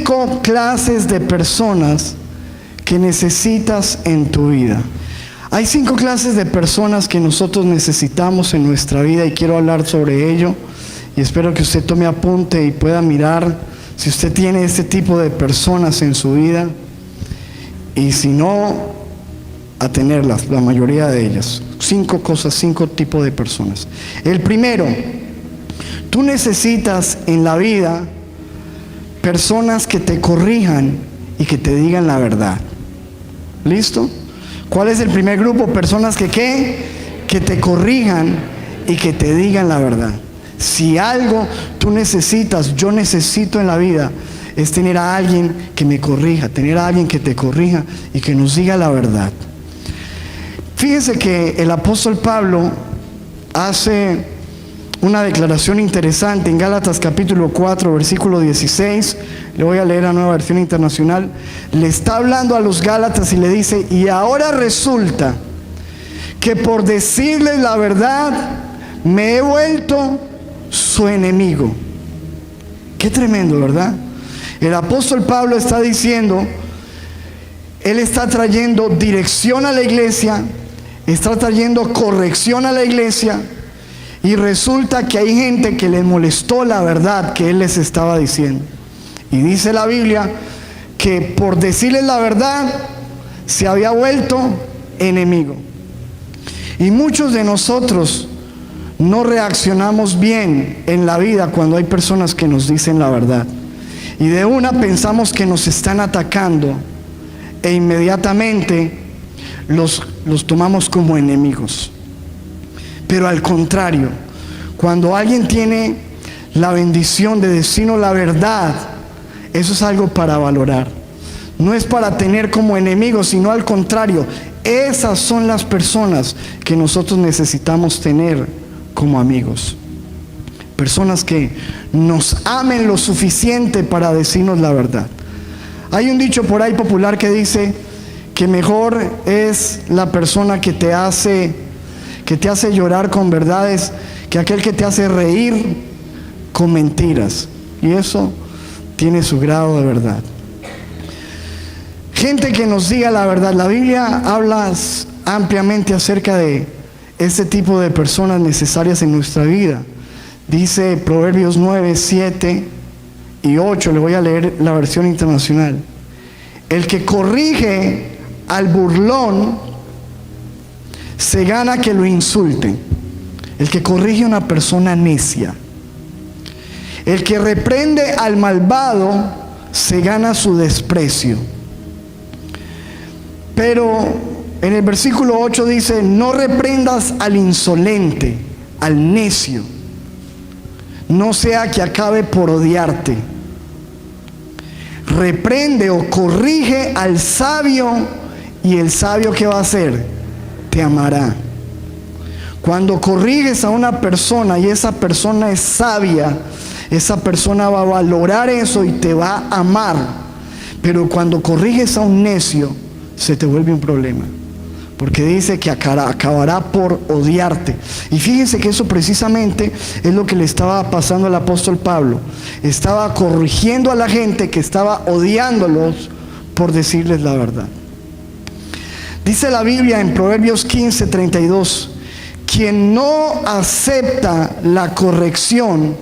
5 clases de personas que necesitas en tu vida. Hay 5 clases de personas que nosotros necesitamos en nuestra vida y quiero hablar sobre ello y espero que usted tome apunte y pueda mirar si usted tiene este tipo de personas en su vida y si no, a tenerlas, la mayoría de ellas. 5 cosas, 5 tipos de personas. El primero, tú necesitas en la vida personas que te corrijan y que te digan la verdad. ¿Listo? ¿Cuál es el primer grupo? Personas que te corrijan y que te digan la verdad. Si algo tú necesitas, yo necesito en la vida, es tener a alguien que me corrija, tener a alguien que te corrija y que nos diga la verdad. Fíjense que el apóstol Pablo hace una declaración interesante en Gálatas capítulo 4, versículo 16. Le voy a leer la Nueva Versión Internacional. Le está hablando a los Gálatas y le dice: y ahora resulta que por decirles la verdad me he vuelto su enemigo. Qué tremendo, ¿verdad? El apóstol Pablo está diciendo, él está trayendo dirección a la iglesia, está trayendo corrección a la iglesia, y resulta que hay gente que les molestó la verdad que él les estaba diciendo. Y dice la Biblia que por decirles la verdad se había vuelto enemigo. Y muchos de nosotros no reaccionamos bien en la vida cuando hay personas que nos dicen la verdad. Y de una pensamos que nos están atacando e inmediatamente los tomamos como enemigos. Pero al contrario, cuando alguien tiene la bendición de decirnos la verdad, eso es algo para valorar. No es para tener como enemigos, sino al contrario, esas son las personas que nosotros necesitamos tener como amigos. Personas que nos amen lo suficiente para decirnos la verdad. Hay un dicho por ahí popular que dice que mejor es la persona que te hace llorar con verdades que aquel que te hace reír con mentiras. Y eso tiene su grado de verdad. Gente que nos diga la verdad. La Biblia habla ampliamente acerca de este tipo de personas necesarias en nuestra vida. Dice Proverbios 9, 7 y 8, le voy a leer la versión internacional. El que corrige al burlón se gana que lo insulten. El que corrige a una persona necia. El que reprende al malvado se gana su desprecio. Pero en el versículo 8 dice: no reprendas al insolente, al necio, no sea que acabe por odiarte. Reprende o corrige al sabio, y el sabio, ¿qué va a hacer? Te amará. Cuando corriges a una persona y esa persona es sabia, esa persona va a valorar eso y te va a amar. Pero cuando corriges a un necio, se te vuelve un problema, porque dice que acabará por odiarte. Y fíjense que eso precisamente es lo que le estaba pasando al apóstol Pablo. Estaba corrigiendo a la gente que estaba odiándolos por decirles la verdad. Dice la Biblia en Proverbios 15, 32: quien no acepta la corrección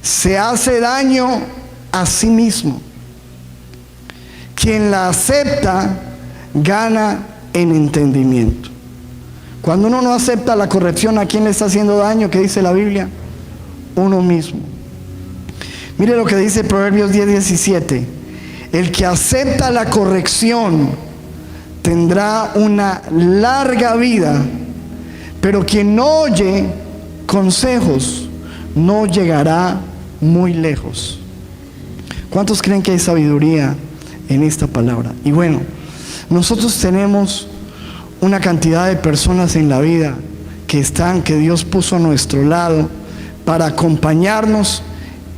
se hace daño a sí mismo. Quien la acepta gana en entendimiento. Cuando uno no acepta la corrección, ¿a quién le está haciendo daño? ¿Qué dice la Biblia? Uno mismo. Mire lo que dice Proverbios 10, 17. El que acepta la corrección tendrá una larga vida, pero quien no oye consejos no llegará muy lejos. ¿Cuántos creen que hay sabiduría en esta palabra? Y bueno, nosotros tenemos una cantidad de personas en la vida que Dios puso a nuestro lado para acompañarnos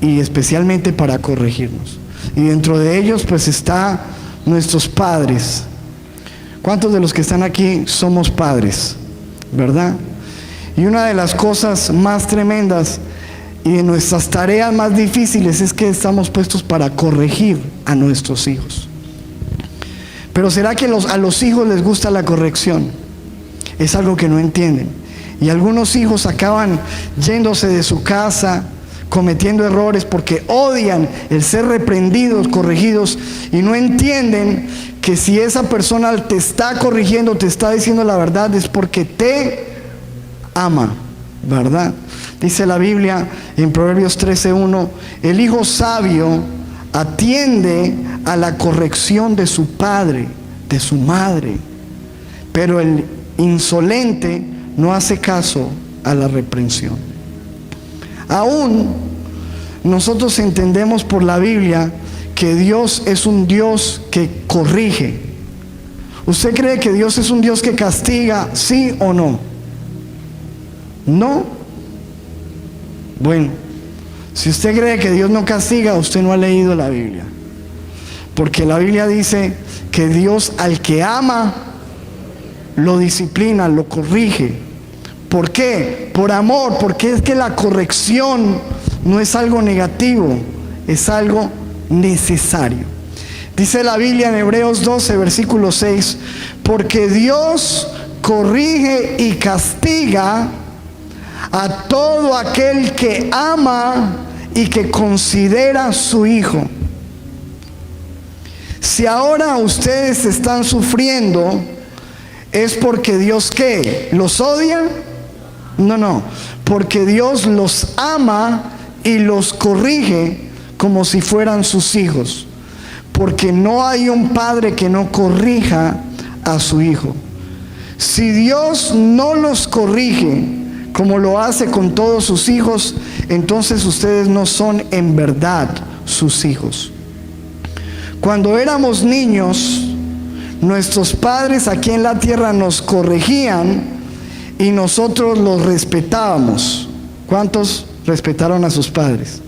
y especialmente para corregirnos. Y dentro de ellos pues está nuestros padres. ¿Cuántos de los que están aquí somos padres? ¿Verdad? Y una de las cosas más tremendas y de nuestras tareas más difíciles es que estamos puestos para corregir a nuestros hijos. Pero ¿será que a los hijos les gusta la corrección? Es algo que no entienden. Y algunos hijos acaban yéndose de su casa, cometiendo errores porque odian el ser reprendidos, corregidos, y no entienden que si esa persona te está corrigiendo, te está diciendo la verdad, es porque te ama, ¿verdad? Dice la Biblia en Proverbios 13:1, el hijo sabio atiende a la corrección de su padre, de su madre, pero el insolente no hace caso a la reprensión. Aún nosotros entendemos por la Biblia que Dios es un Dios que corrige. ¿Usted cree que Dios es un Dios que castiga, sí o no? ¿No? Bueno, si usted cree que Dios no castiga, usted no ha leído la Biblia. Porque la Biblia dice que Dios al que ama, lo disciplina, lo corrige. ¿Por qué? Por amor, porque es que la corrección no es algo negativo, es algo necesario. Dice la Biblia en Hebreos 12, versículo 6, porque Dios corrige y castiga a todo aquel que ama y que considera su hijo. Si ahora ustedes están sufriendo, ¿es porque Dios qué? ¿Los odia? No, porque Dios los ama y los corrige como si fueran sus hijos. Porque no hay un padre que no corrija a su hijo. Si Dios no los corrige como lo hace con todos sus hijos, entonces ustedes no son en verdad sus hijos. Cuando éramos niños, nuestros padres aquí en la tierra nos corregían y nosotros los respetábamos. ¿Cuántos respetaron a sus padres?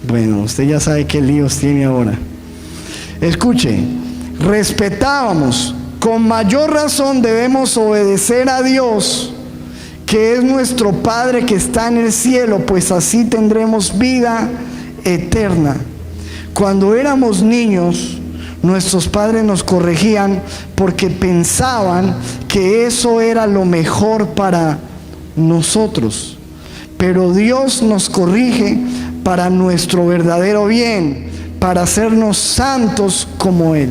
Bueno, usted ya sabe qué líos tiene ahora. Escuche, respetábamos. Con mayor razón debemos obedecer a Dios, que es nuestro Padre que está en el cielo, pues así tendremos vida eterna. Cuando éramos niños, nuestros padres nos corregían porque pensaban que eso era lo mejor para nosotros. Pero Dios nos corrige para nuestro verdadero bien, para hacernos santos como Él.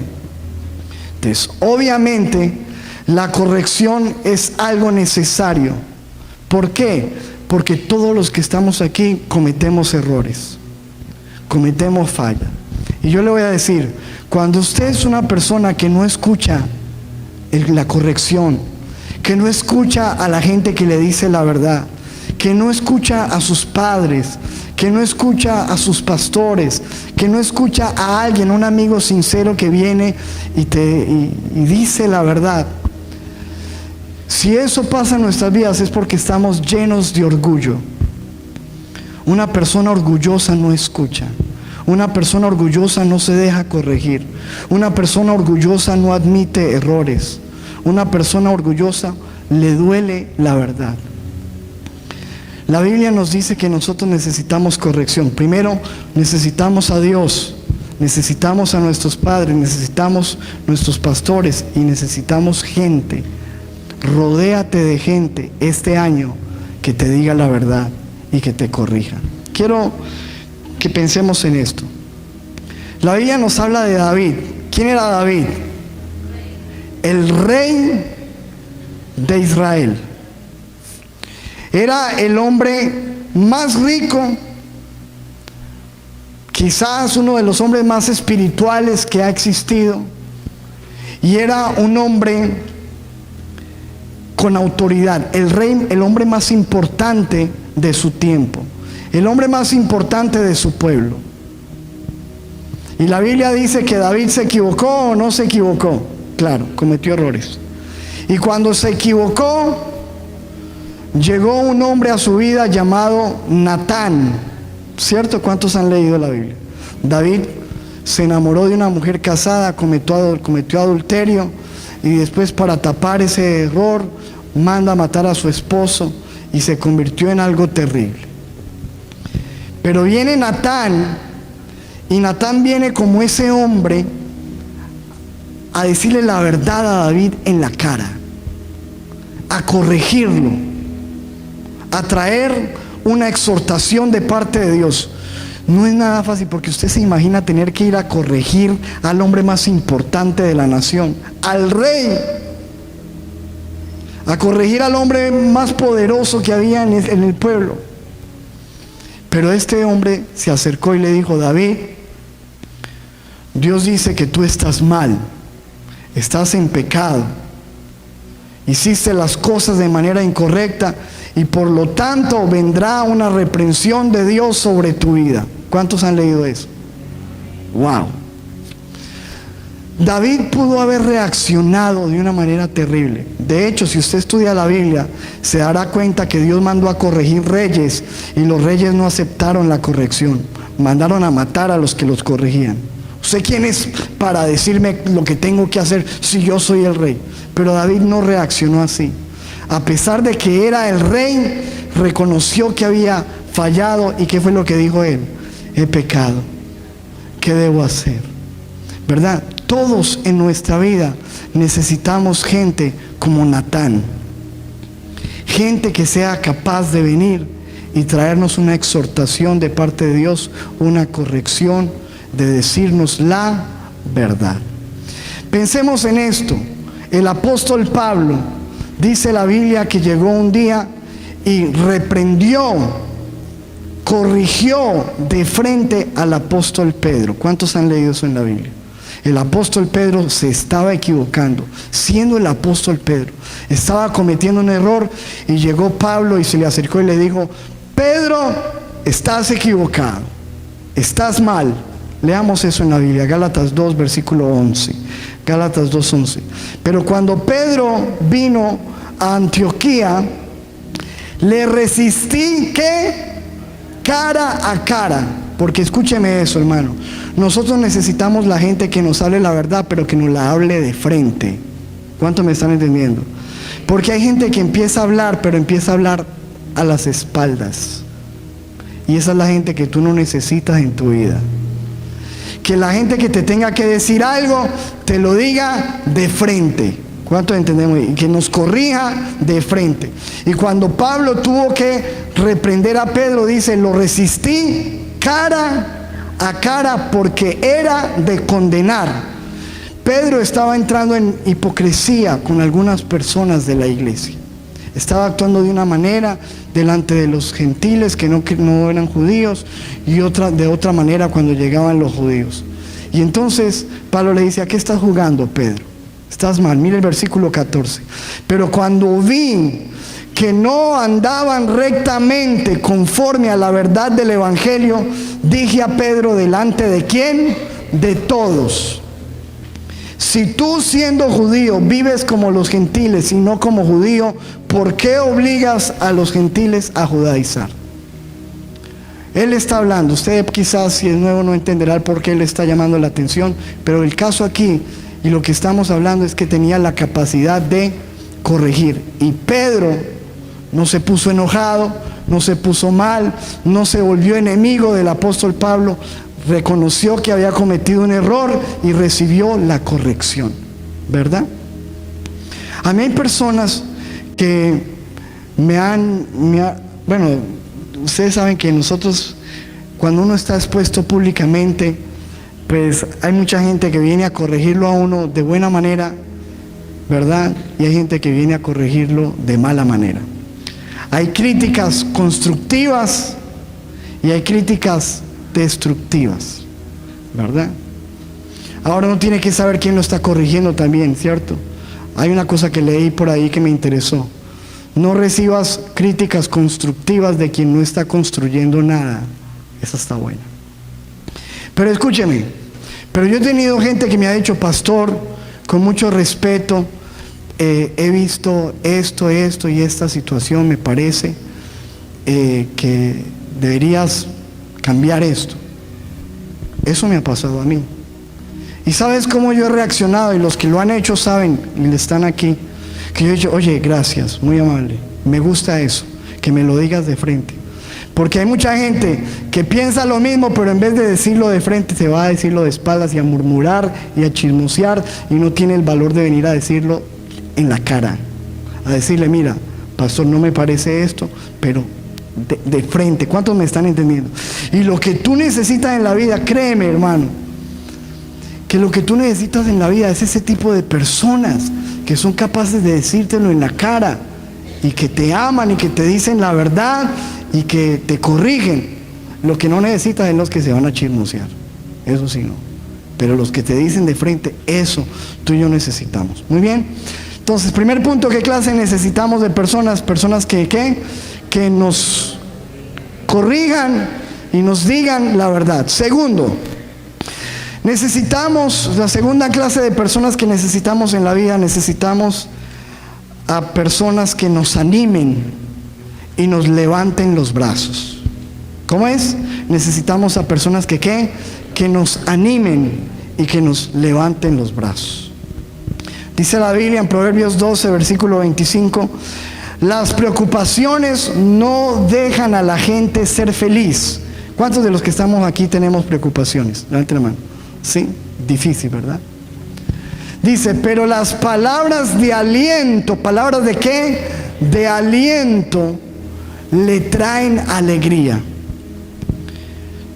Entonces, obviamente, la corrección es algo necesario. ¿Por qué? Porque todos los que estamos aquí cometemos errores, cometemos fallas. Y yo le voy a decir, cuando usted es una persona que no escucha la corrección, que no escucha a la gente que le dice la verdad, que no escucha a sus padres, que no escucha a sus pastores, que no escucha a alguien, un amigo sincero que viene y dice la verdad. Si eso pasa en nuestras vidas es porque estamos llenos de orgullo. Una persona orgullosa no escucha. Una persona orgullosa no se deja corregir. Una persona orgullosa no admite errores. Una persona orgullosa le duele la verdad. La Biblia nos dice que nosotros necesitamos corrección. Primero, necesitamos a Dios, necesitamos a nuestros padres, necesitamos nuestros pastores y necesitamos gente. Rodéate de gente este año que te diga la verdad y que te corrija. Quiero que pensemos en esto. La Biblia nos habla de David. ¿Quién era David? El rey de Israel. Era el hombre más rico, quizás uno de los hombres más espirituales que ha existido, y era un hombre con autoridad, el rey, el hombre más importante de su tiempo, el hombre más importante de su pueblo. Y la Biblia dice que David se equivocó o no se equivocó. Claro, cometió errores. Y cuando se equivocó, llegó un hombre a su vida llamado Natán. ¿Cierto? ¿Cuántos han leído la Biblia? David se enamoró de una mujer casada, cometió adulterio, y después, para tapar ese error, manda a matar a su esposo y se convirtió en algo terrible. Pero viene Natán, y Natán viene como ese hombre a decirle la verdad a David en la cara, a corregirlo, a traer una exhortación de parte de Dios. No es nada fácil, porque usted se imagina tener que ir a corregir al hombre más importante de la nación, al rey, a corregir al hombre más poderoso que había en el pueblo. Pero este hombre se acercó y le dijo: David, Dios dice que tú estás mal, estás en pecado, hiciste las cosas de manera incorrecta, y por lo tanto vendrá una reprensión de Dios sobre tu vida. ¿Cuántos han leído eso? Wow. David pudo haber reaccionado de una manera terrible. De hecho, si usted estudia la Biblia, se dará cuenta que Dios mandó a corregir reyes, y los reyes no aceptaron la corrección. Mandaron a matar a los que los corregían. ¿Usted quién es para decirme lo que tengo que hacer si yo soy el rey? Pero David no reaccionó así. A pesar de que era el rey, reconoció que había fallado. ¿Y qué fue lo que dijo él? He pecado. ¿Qué debo hacer? ¿Verdad? Todos en nuestra vida necesitamos gente como Natán. Gente que sea capaz de venir y traernos una exhortación de parte de Dios, una corrección, de decirnos la verdad. Pensemos en esto. El apóstol Pablo, dice la Biblia, que llegó un día y reprendió, corrigió de frente al apóstol Pedro. ¿Cuántos han leído eso en la Biblia? El apóstol Pedro se estaba equivocando, siendo el apóstol Pedro, estaba cometiendo un error, y llegó Pablo y se le acercó y le dijo: Pedro, estás equivocado, estás mal. Leamos eso en la Biblia, Gálatas 2, versículo 11. Gálatas 2:11. Pero cuando Pedro vino a Antioquía, le resistí, ¿qué? Cara a cara. Porque escúcheme eso, hermano. Nosotros necesitamos la gente que nos hable la verdad, pero que nos la hable de frente. ¿Cuánto me están entendiendo? Porque hay gente que empieza a hablar, pero empieza a hablar a las espaldas. Y esa es la gente que tú no necesitas en tu vida. Que la gente que te tenga que decir algo, te lo diga de frente. ¿Cuánto entendemos? Y que nos corrija de frente. Y cuando Pablo tuvo que reprender a Pedro, dice: lo resistí cara a cara, porque era de condenar. Pedro estaba entrando en hipocresía con algunas personas de la iglesia. Estaba actuando de una manera delante de los gentiles que no eran judíos, y de otra manera cuando llegaban los judíos. Y entonces Pablo le dice: ¿a qué estás jugando, Pedro? Estás mal. Mira el versículo 14. Pero cuando vi que no andaban rectamente conforme a la verdad del evangelio, dije a Pedro: ¿delante de quién? De todos. Si tú, siendo judío, vives como los gentiles y no como judío, ¿por qué obligas a los gentiles a judaizar? Él está hablando. Usted quizás, si es nuevo, no entenderá por qué él está llamando la atención, pero el caso aquí y lo que estamos hablando es que tenía la capacidad de corregir. Y Pedro no se puso enojado, no se puso mal, no se volvió enemigo del apóstol Pablo. Reconoció que había cometido un error y recibió la corrección, ¿verdad? A mí hay personas que bueno, ustedes saben que nosotros, cuando uno está expuesto públicamente, pues hay mucha gente que viene a corregirlo a uno de buena manera, ¿verdad? Y hay gente que viene a corregirlo de mala manera. Hay críticas constructivas y hay críticas destructivas, ¿verdad? Ahora uno tiene que saber quién lo está corrigiendo también, ¿cierto? Hay una cosa que leí por ahí que me interesó: no recibas críticas constructivas de quien no está construyendo nada. Esa está buena. Pero escúcheme, pero yo he tenido gente que me ha dicho: pastor, con mucho respeto, he visto esto y esta situación, me parece que deberías cambiar esto. Eso me ha pasado a mí. ¿Y sabes cómo yo he reaccionado? Y los que lo han hecho saben, y están aquí, que yo he dicho: oye, gracias, muy amable, me gusta eso, que me lo digas de frente. Porque hay mucha gente que piensa lo mismo, pero en vez de decirlo de frente se va a decirlo de espaldas y a murmurar y a chismosear, y no tiene el valor de venir a decirlo en la cara, a decirle: mira, pastor, no me parece esto, pero de frente. ¿Cuántos me están entendiendo? Y lo que tú necesitas en la vida, créeme, hermano, que lo que tú necesitas en la vida es ese tipo de personas que son capaces de decírtelo en la cara, y que te aman y que te dicen la verdad y que te corrigen. Lo que no necesitas es los que se van a chismosear, eso sí no, pero los que te dicen de frente, eso tú y yo necesitamos. Muy bien, entonces, primer punto: ¿qué clase necesitamos de personas? Personas que nos corrijan y nos digan la verdad. Segundo, necesitamos, la segunda clase de personas que necesitamos en la vida, necesitamos a personas que nos animen y nos levanten los brazos. ¿Cómo es? Necesitamos a personas que nos animen y que nos levanten los brazos. Dice la Biblia en Proverbios 12, versículo 25: las preocupaciones no dejan a la gente ser feliz. ¿Cuántos de los que estamos aquí tenemos preocupaciones? Levanten la mano. Sí, difícil, ¿verdad? Dice: pero las palabras de aliento, ¿palabras de qué? De aliento, le traen alegría.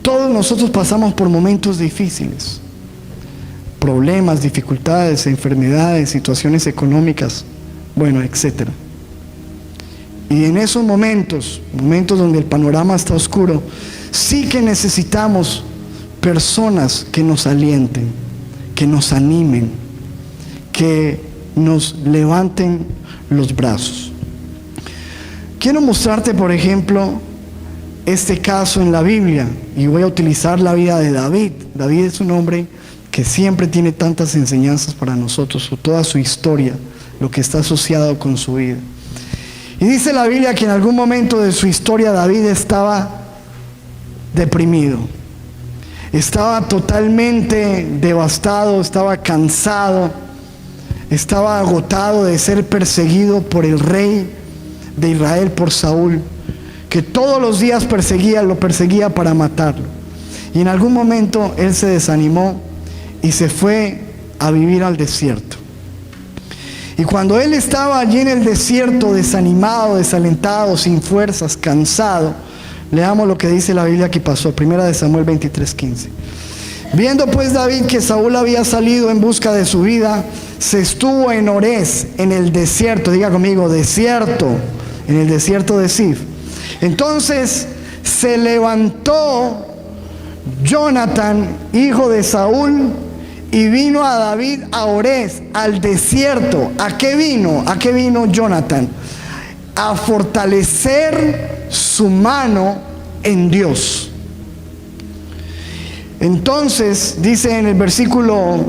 Todos nosotros pasamos por momentos difíciles, problemas, dificultades, enfermedades, situaciones económicas, bueno, etcétera. Y en esos momentos donde el panorama está oscuro, sí que necesitamos personas que nos alienten, que nos animen, que nos levanten los brazos. Quiero mostrarte, por ejemplo, este caso en la Biblia, y voy a utilizar la vida de David. David es un hombre que siempre tiene tantas enseñanzas para nosotros, toda su historia, lo que está asociado con su vida. Y dice la Biblia que en algún momento de su historia David estaba deprimido, estaba totalmente devastado, estaba cansado, estaba agotado de ser perseguido por el rey de Israel, por Saúl, que todos los días lo perseguía para matarlo. Y en algún momento él se desanimó y se fue a vivir al desierto. Y cuando él estaba allí en el desierto, desanimado, desalentado, sin fuerzas, cansado, leamos lo que dice la Biblia que pasó. Primera de Samuel 23:15. Viendo pues David que Saúl había salido en busca de su vida, se estuvo en Orés, en el desierto. Diga conmigo, desierto, en el desierto de Sif. Entonces se levantó Jonatán, hijo de Saúl, y vino a David a Orés, al desierto. ¿A qué vino? ¿A qué vino Jonatán? A fortalecer su mano en Dios. Entonces, dice en el versículo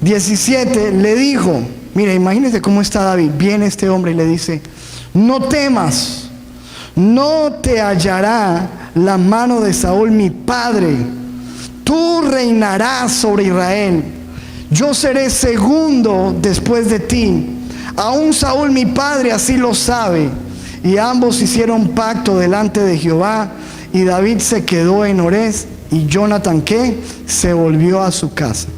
17, le dijo, mira, imagínese cómo está David. Viene este hombre y le dice: no temas, no te hallará la mano de Saúl mi padre. Tú reinarás sobre Israel. Yo seré segundo después de ti. Aún Saúl mi padre así lo sabe. Y ambos hicieron pacto delante de Jehová. Y David se quedó en Orés. Y Jonatán, ¿qué? Se volvió a su casa.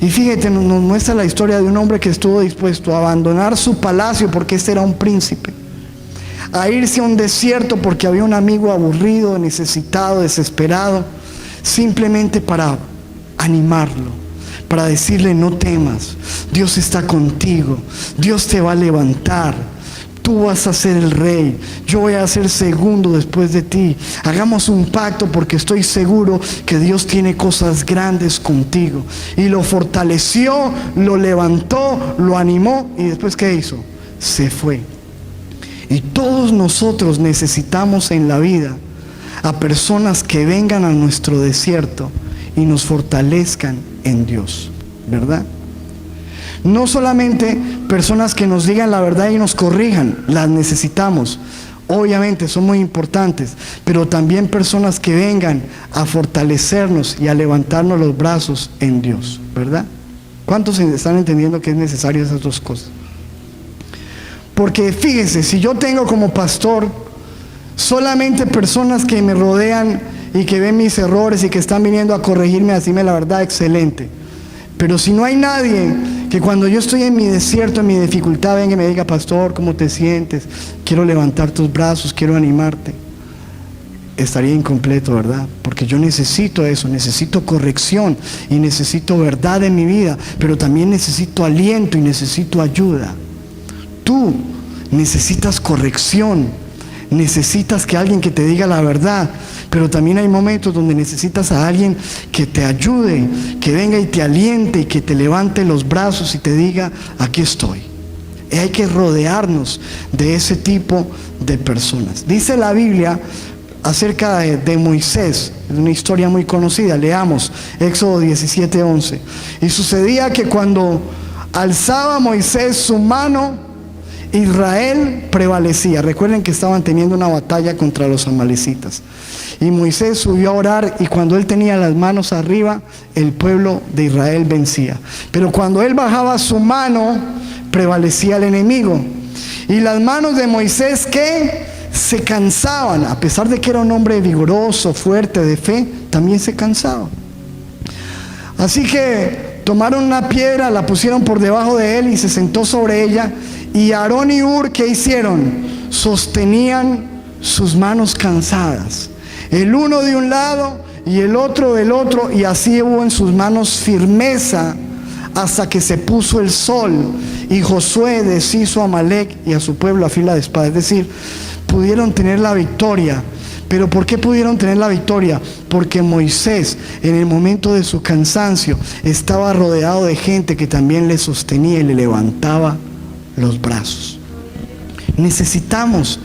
Y fíjate, nos muestra la historia de un hombre que estuvo dispuesto a abandonar su palacio, porque este era un príncipe, a irse a un desierto porque había un amigo aburrido, necesitado, desesperado, simplemente para animarlo, para decirle: no temas, Dios está contigo, Dios te va a levantar, tú vas a ser el rey, yo voy a ser segundo después de ti, hagamos un pacto porque estoy seguro que Dios tiene cosas grandes contigo. Y lo fortaleció, lo levantó, lo animó, y después ¿qué hizo? Se fue. Y todos nosotros necesitamos en la vida a personas que vengan a nuestro desierto y nos fortalezcan en Dios, ¿verdad? No solamente personas que nos digan la verdad y nos corrijan, las necesitamos, obviamente son muy importantes, pero también personas que vengan a fortalecernos y a levantarnos los brazos en Dios, ¿verdad? ¿Cuántos están entendiendo que es necesario esas dos cosas? Porque fíjese, si yo tengo como pastor solamente personas que me rodean y que ven mis errores y que están viniendo a corregirme, a decirme la verdad, excelente. Pero si no hay nadie que cuando yo estoy en mi desierto, en mi dificultad, venga y me diga: pastor, ¿cómo te sientes? Quiero levantar tus brazos, quiero animarte. Estaría incompleto, ¿verdad? Porque yo necesito eso, necesito corrección y necesito verdad en mi vida, pero también necesito aliento y necesito ayuda. Tú necesitas corrección, necesitas que alguien que te diga la verdad, pero también hay momentos donde necesitas a alguien que te ayude, que venga y te aliente y que te levante los brazos y te diga: aquí estoy. Y hay que rodearnos de ese tipo de personas. Dice la Biblia acerca de Moisés, es una historia muy conocida. Leamos Éxodo 17:11. Y sucedía que cuando alzaba Moisés su mano, Israel prevalecía. Recuerden que estaban teniendo una batalla contra los amalecitas. Y Moisés subió a orar, y cuando él tenía las manos arriba, el pueblo de Israel vencía. Pero cuando él bajaba su mano, prevalecía el enemigo. Y las manos de Moisés, ¿qué? Se cansaban. A pesar de que era un hombre vigoroso, fuerte, de fe, también se cansaba. Así que tomaron una piedra, la pusieron por debajo de él y se sentó sobre ella. Y Aarón y Hur, ¿qué hicieron? Sostenían sus manos cansadas, el uno de un lado y el otro del otro, y así hubo en sus manos firmeza hasta que se puso el sol. Y Josué deshizo a Amalec y a su pueblo a fila de espada. Es decir, pudieron tener la victoria. ¿Pero por qué pudieron tener la victoria? Porque Moisés, en el momento de su cansancio, estaba rodeado de gente que también le sostenía y le levantaba los brazos. Necesitamos,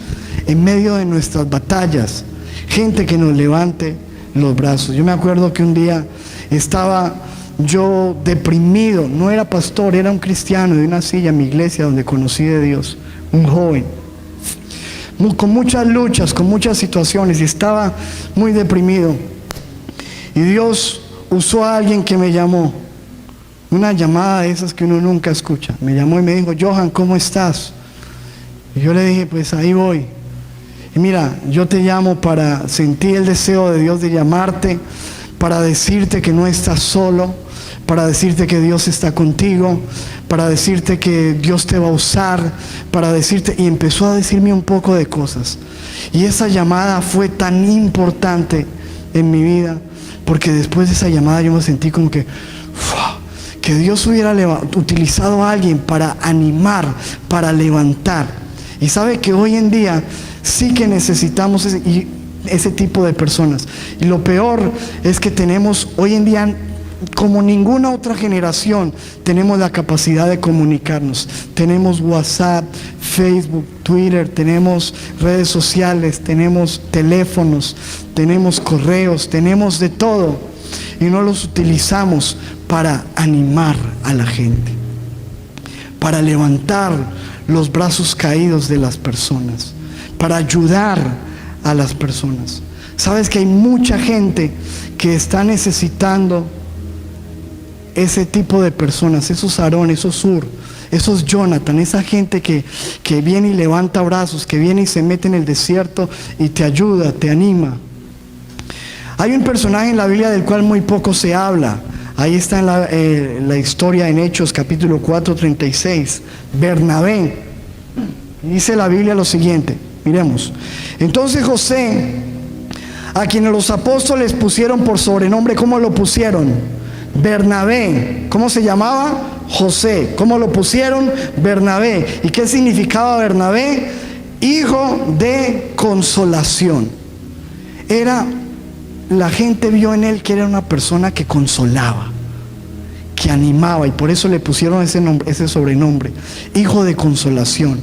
en medio de nuestras batallas, gente que nos levante los brazos. Yo me acuerdo que un día estaba yo deprimido, no era pastor, era un cristiano de una silla en mi iglesia donde conocí de Dios, un joven, con muchas luchas, con muchas situaciones, y estaba muy deprimido. Y Dios usó a alguien que me llamó, una llamada de esas que uno nunca escucha. Me llamó y me dijo: Johan, ¿cómo estás? Y yo le dije: pues ahí voy. Y mira, yo te llamo para sentir el deseo de Dios de llamarte, para decirte que no estás solo, para decirte que Dios está contigo, para decirte que Dios te va a usar, para decirte... Y empezó a decirme un poco de cosas. Y esa llamada fue tan importante en mi vida, porque después de esa llamada yo me sentí como que Dios hubiera utilizado a alguien para animar, para levantar. Y sabe que hoy en día sí que necesitamos ese tipo de personas. Y lo peor es que tenemos hoy en día, como ninguna otra generación, tenemos la capacidad de comunicarnos. Tenemos WhatsApp, Facebook, Twitter, tenemos redes sociales, tenemos teléfonos, tenemos correos, tenemos de todo, y no los utilizamos para animar a la gente, para levantar los brazos caídos de las personas, para ayudar a las personas. Sabes que hay mucha gente que está necesitando ese tipo de personas, esos Aarón, esos Hur, esos Jonathan, esa gente que viene y levanta brazos, que viene y se mete en el desierto y te ayuda, te anima. Hay un personaje en la Biblia del cual muy poco se habla. Ahí está en la historia en Hechos capítulo 4:36, Bernabé. Dice la Biblia lo siguiente, miremos. Entonces José, a quienes los apóstoles pusieron por sobrenombre, ¿cómo lo pusieron? Bernabé. ¿Cómo se llamaba? José. ¿Cómo lo pusieron? Bernabé. ¿Y qué significaba Bernabé? Hijo de consolación. La gente vio en él que era una persona que consolaba, que animaba, y por eso le pusieron ese sobrenombre, hijo de consolación,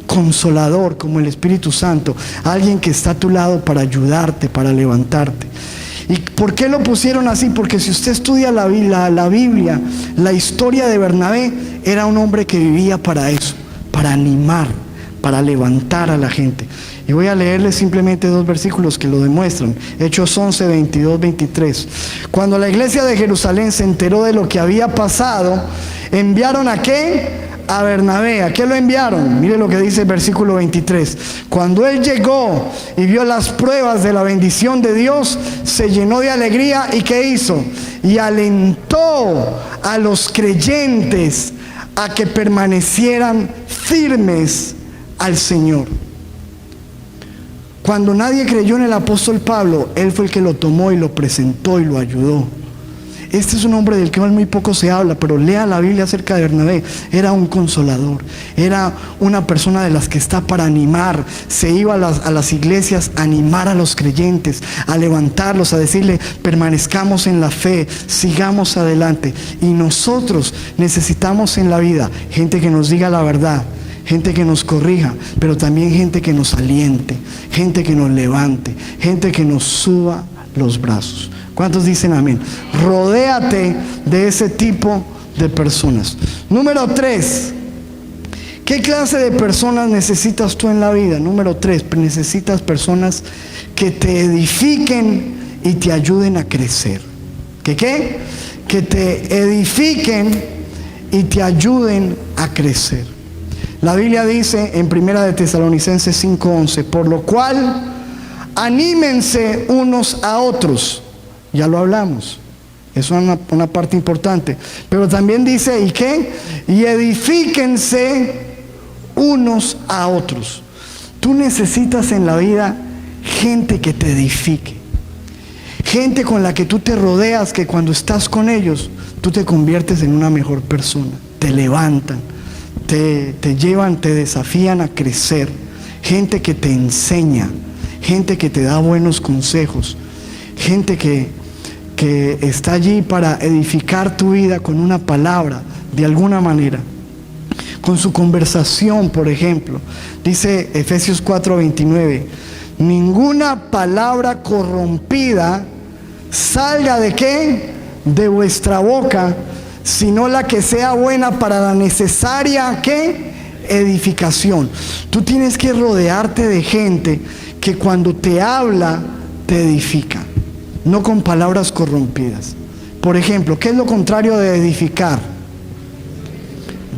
consolador como el Espíritu Santo, alguien que está a tu lado para ayudarte, para levantarte. ¿Y por qué lo pusieron así? Porque si usted estudia la Biblia, la historia de Bernabé, era un hombre que vivía para eso, para animar, para levantar a la gente. Y voy a leerles simplemente 2 versículos que lo demuestran. Hechos 11, 22, 23. Cuando la iglesia de Jerusalén se enteró de lo que había pasado, enviaron ¿a qué? a Bernabé. ¿A qué lo enviaron? Mire lo que dice el versículo 23. Cuando él llegó y vio las pruebas de la bendición de Dios, se llenó de alegría. ¿Y qué hizo? Y alentó a los creyentes a que permanecieran firmes al Señor. Cuando nadie creyó en el apóstol Pablo, él fue el que lo tomó y lo presentó y lo ayudó. Este es un hombre del que muy poco se habla, pero lea la Biblia acerca de Bernabé. Era un consolador, era una persona de las que está para animar. Se iba a las iglesias a animar a los creyentes, a levantarlos, a decirle: permanezcamos en la fe, sigamos adelante. Y nosotros necesitamos en la vida gente que nos diga la verdad, gente que nos corrija, pero también gente que nos aliente, gente que nos levante, gente que nos suba los brazos. ¿Cuántos dicen amén? Rodéate de ese tipo de personas. Número 3. ¿Qué clase de personas necesitas tú en la vida? Número 3. Necesitas personas que te edifiquen y te ayuden a crecer. ¿Qué? Que te edifiquen y te ayuden a crecer. La Biblia dice en 1 de Tesalonicenses 5:11: por lo cual, anímense unos a otros. Ya lo hablamos, es una parte importante. Pero también dice: ¿y qué? Y edifíquense unos a otros. Tú necesitas en la vida gente que te edifique, gente con la que tú te rodeas, que cuando estás con ellos tú te conviertes en una mejor persona. Te levantan, te llevan, te desafían a crecer. Gente que te enseña, gente que te da buenos consejos, gente que está allí para edificar tu vida con una palabra, de alguna manera, con su conversación. Por ejemplo, dice Efesios 4:29: ninguna palabra corrompida salga ¿de qué? De vuestra boca, sino la que sea buena para la necesaria ¿qué? Edificación. Tú tienes que rodearte de gente que cuando te habla te edifica, no con palabras corrompidas. Por ejemplo, ¿qué es lo contrario de edificar?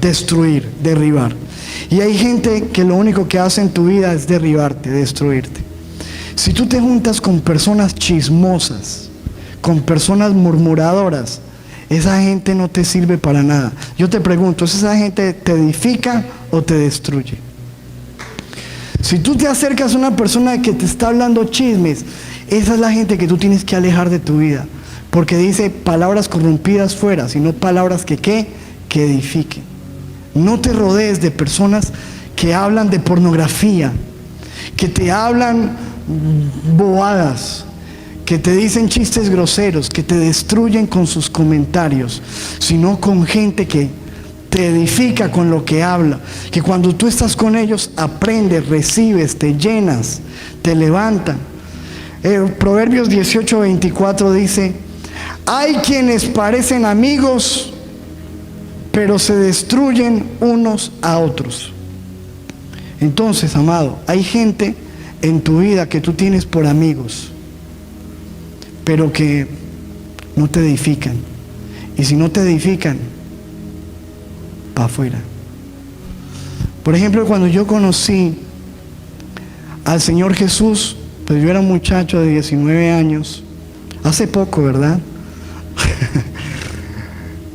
Destruir, derribar. Y hay gente que lo único que hace en tu vida es derribarte, destruirte. Si tú te juntas con personas chismosas, con personas murmuradoras, esa gente no te sirve para nada. Yo te pregunto, ¿esa gente te edifica o te destruye? Si tú te acercas a una persona que te está hablando chismes, esa es la gente que tú tienes que alejar de tu vida, porque dice palabras corrompidas fuera, sino palabras que edifiquen. No te rodees de personas que hablan de pornografía, que te hablan bobadas, que te dicen chistes groseros, que te destruyen con sus comentarios, sino con gente que te edifica con lo que habla, que cuando tú estás con ellos aprendes, recibes, te llenas, te levantan. Proverbios 18:24 dice: hay quienes parecen amigos, pero se destruyen unos a otros. Entonces, amado, hay gente en tu vida que tú tienes por amigos, pero que no te edifican. Y si no te edifican, para afuera. Por ejemplo, cuando yo conocí al Señor Jesús, pues yo era un muchacho de 19 años, hace poco, ¿verdad?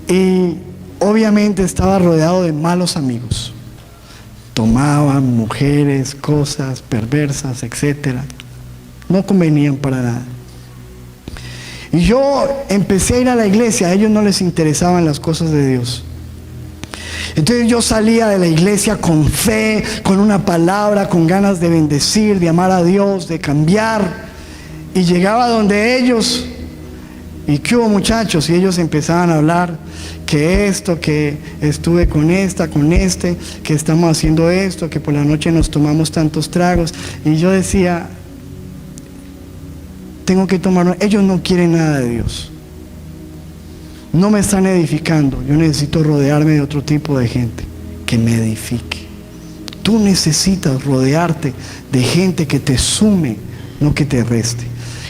Y obviamente estaba rodeado de malos amigos. Tomaban mujeres, cosas perversas, etcétera. No convenían para nada. Y yo empecé a ir a la iglesia, a ellos no les interesaban las cosas de Dios. Entonces yo salía de la iglesia con fe, con una palabra, con ganas de bendecir, de amar a Dios, de cambiar. Y llegaba donde ellos, ¿y qué hubo, muchachos? Y ellos empezaban a hablar que esto, que estuve con esta, con este, que estamos haciendo esto, que por la noche nos tomamos tantos tragos. Y yo decía, tengo que tomarlo. Ellos no quieren nada de Dios. No me están edificando. Yo necesito rodearme de otro tipo de gente que me edifique. Tú necesitas rodearte de gente que te sume, no que te reste.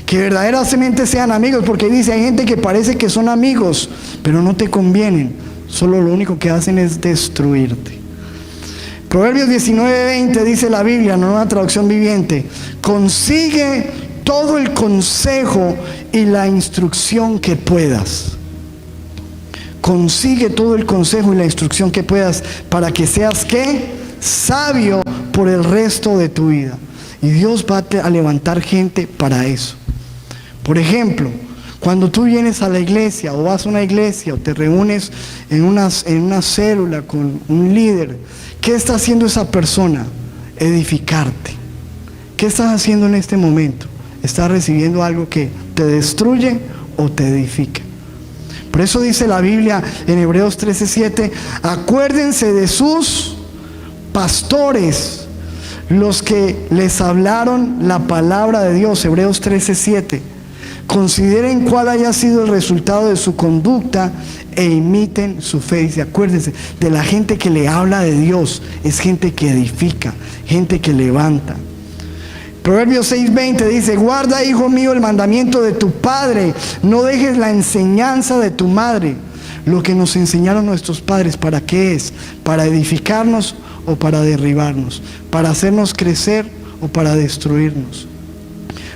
Que verdaderamente sean amigos, porque dice, hay gente que parece que son amigos, pero no te convienen. Solo lo único que hacen es destruirte. Proverbios 19:20 dice la Biblia, en una traducción viviente: consigue todo el consejo y la instrucción que puedas. Consigue todo el consejo y la instrucción que puedas para que seas, ¿qué? Sabio por el resto de tu vida. Y Dios va a levantar gente para eso. Por ejemplo, cuando tú vienes a la iglesia o vas a una iglesia o te reúnes en una célula con un líder, ¿qué está haciendo esa persona? Edificarte. ¿Qué estás haciendo en este momento? ¿Estás recibiendo algo que te destruye o te edifica? Por eso dice la Biblia en Hebreos 13:7, acuérdense de sus pastores, los que les hablaron la palabra de Dios. Hebreos 13:7. Consideren cuál haya sido el resultado de su conducta e imiten su fe. Dice, acuérdense de la gente que le habla de Dios. Es gente que edifica, gente que levanta. Proverbios 6:20 dice, guarda, hijo mío, el mandamiento de tu padre, no dejes la enseñanza de tu madre. Lo que nos enseñaron nuestros padres, ¿para qué es? ¿Para edificarnos o para derribarnos? ¿Para hacernos crecer o para destruirnos?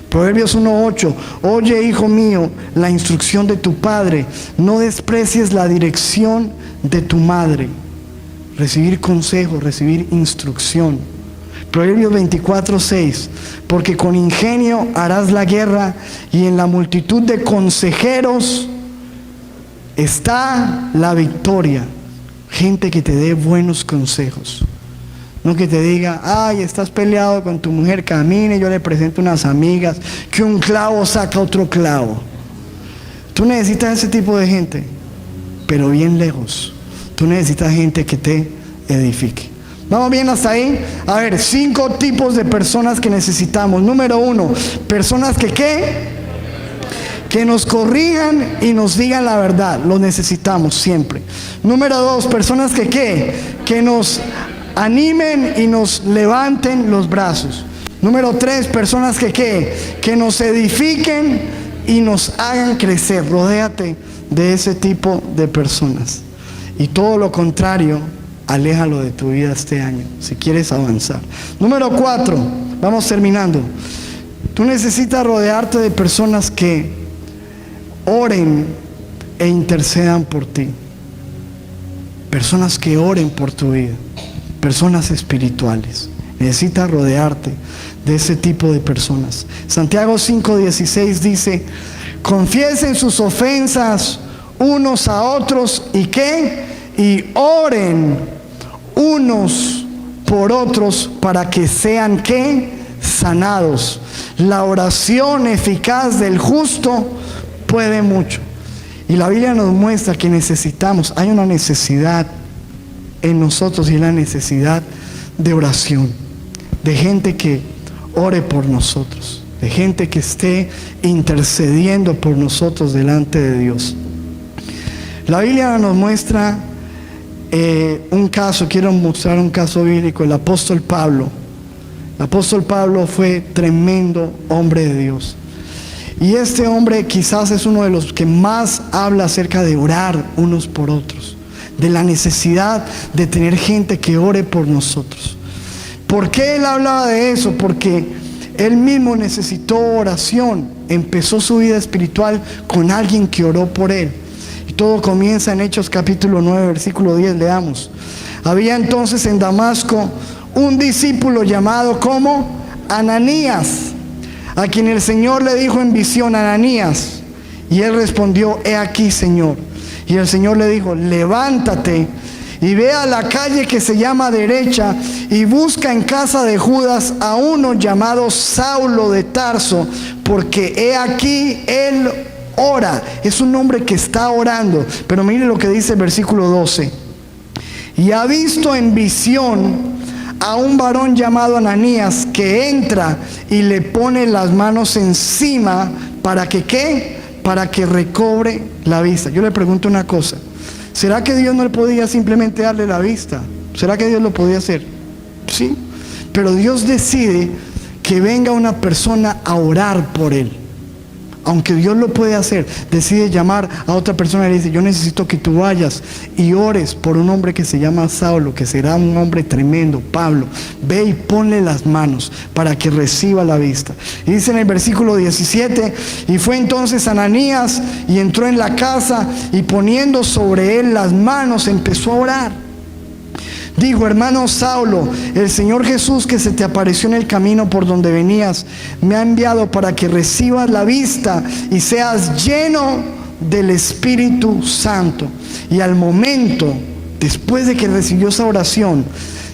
Proverbios 1:8, oye, hijo mío, la instrucción de tu padre, no desprecies la dirección de tu madre. Recibir consejo, recibir instrucción. Proverbios 24:6, porque con ingenio harás la guerra y en la multitud de consejeros está la victoria. Gente que te dé buenos consejos. No que te diga, ay, estás peleado con tu mujer, camine, yo le presento unas amigas, que un clavo saca otro clavo. Tú necesitas ese tipo de gente, pero bien lejos. Tú necesitas gente que te edifique. ¿Vamos bien hasta ahí? A ver, 5 tipos de personas que necesitamos. Número 1, personas que ¿qué? Que nos corrijan y nos digan la verdad. Lo necesitamos siempre. Número 2, personas que ¿qué? Que nos animen y nos levanten los brazos. Número 3, personas que ¿qué? Que nos edifiquen y nos hagan crecer. Rodéate de ese tipo de personas. Y todo lo contrario, aléjalo de tu vida este año, si quieres avanzar. Número 4, vamos terminando. Tú necesitas rodearte de personas que oren e intercedan por ti. Personas que oren por tu vida. Personas espirituales. Necesitas rodearte de ese tipo de personas. Santiago 5:16 dice, confiesen sus ofensas unos a otros y ¿qué? Y oren unos por otros para que sean ¿qué? Sanados. La oración eficaz del justo puede mucho. Y la Biblia nos muestra que necesitamos, hay una necesidad en nosotros y la necesidad de oración, de gente que ore por nosotros, de gente que esté intercediendo por nosotros delante de Dios. La Biblia nos muestra un caso, quiero mostrar un caso bíblico, el apóstol Pablo. El apóstol Pablo fue tremendo hombre de Dios. Y este hombre quizás es uno de los que más habla acerca de orar unos por otros, de la necesidad de tener gente que ore por nosotros. ¿Por qué él hablaba de eso? Porque él mismo necesitó oración. Empezó su vida espiritual con alguien que oró por él. Y todo comienza en Hechos capítulo 9, versículo 10, leamos. Había entonces en Damasco un discípulo llamado como Ananías, a quien el Señor le dijo en visión, Ananías. Y él respondió, he aquí, Señor. Y el Señor le dijo, levántate y ve a la calle que se llama Derecha y busca en casa de Judas a uno llamado Saulo de Tarso, porque he aquí él ora. Es un hombre que está orando. Pero mire lo que dice el versículo 12. Y ha visto en visión a un varón llamado Ananías que entra y le pone las manos encima para que ¿qué? Para que recobre la vista. Yo le pregunto una cosa, ¿será que Dios no le podía simplemente darle la vista? ¿Será que Dios lo podía hacer? Sí, pero Dios decide que venga una persona a orar por él, aunque Dios lo puede hacer, decide llamar a otra persona y le dice: yo necesito que tú vayas y ores por un hombre que se llama Saulo, que será un hombre tremendo, Pablo. Ve y ponle las manos para que reciba la vista. Y dice en el versículo 17: y fue entonces Ananías y entró en la casa, y poniendo sobre él las manos empezó a orar. Dijo: hermano Saulo, el Señor Jesús, que se te apareció en el camino por donde venías, me ha enviado para que recibas la vista y seas lleno del Espíritu Santo. Y al momento, después de que recibió esa oración,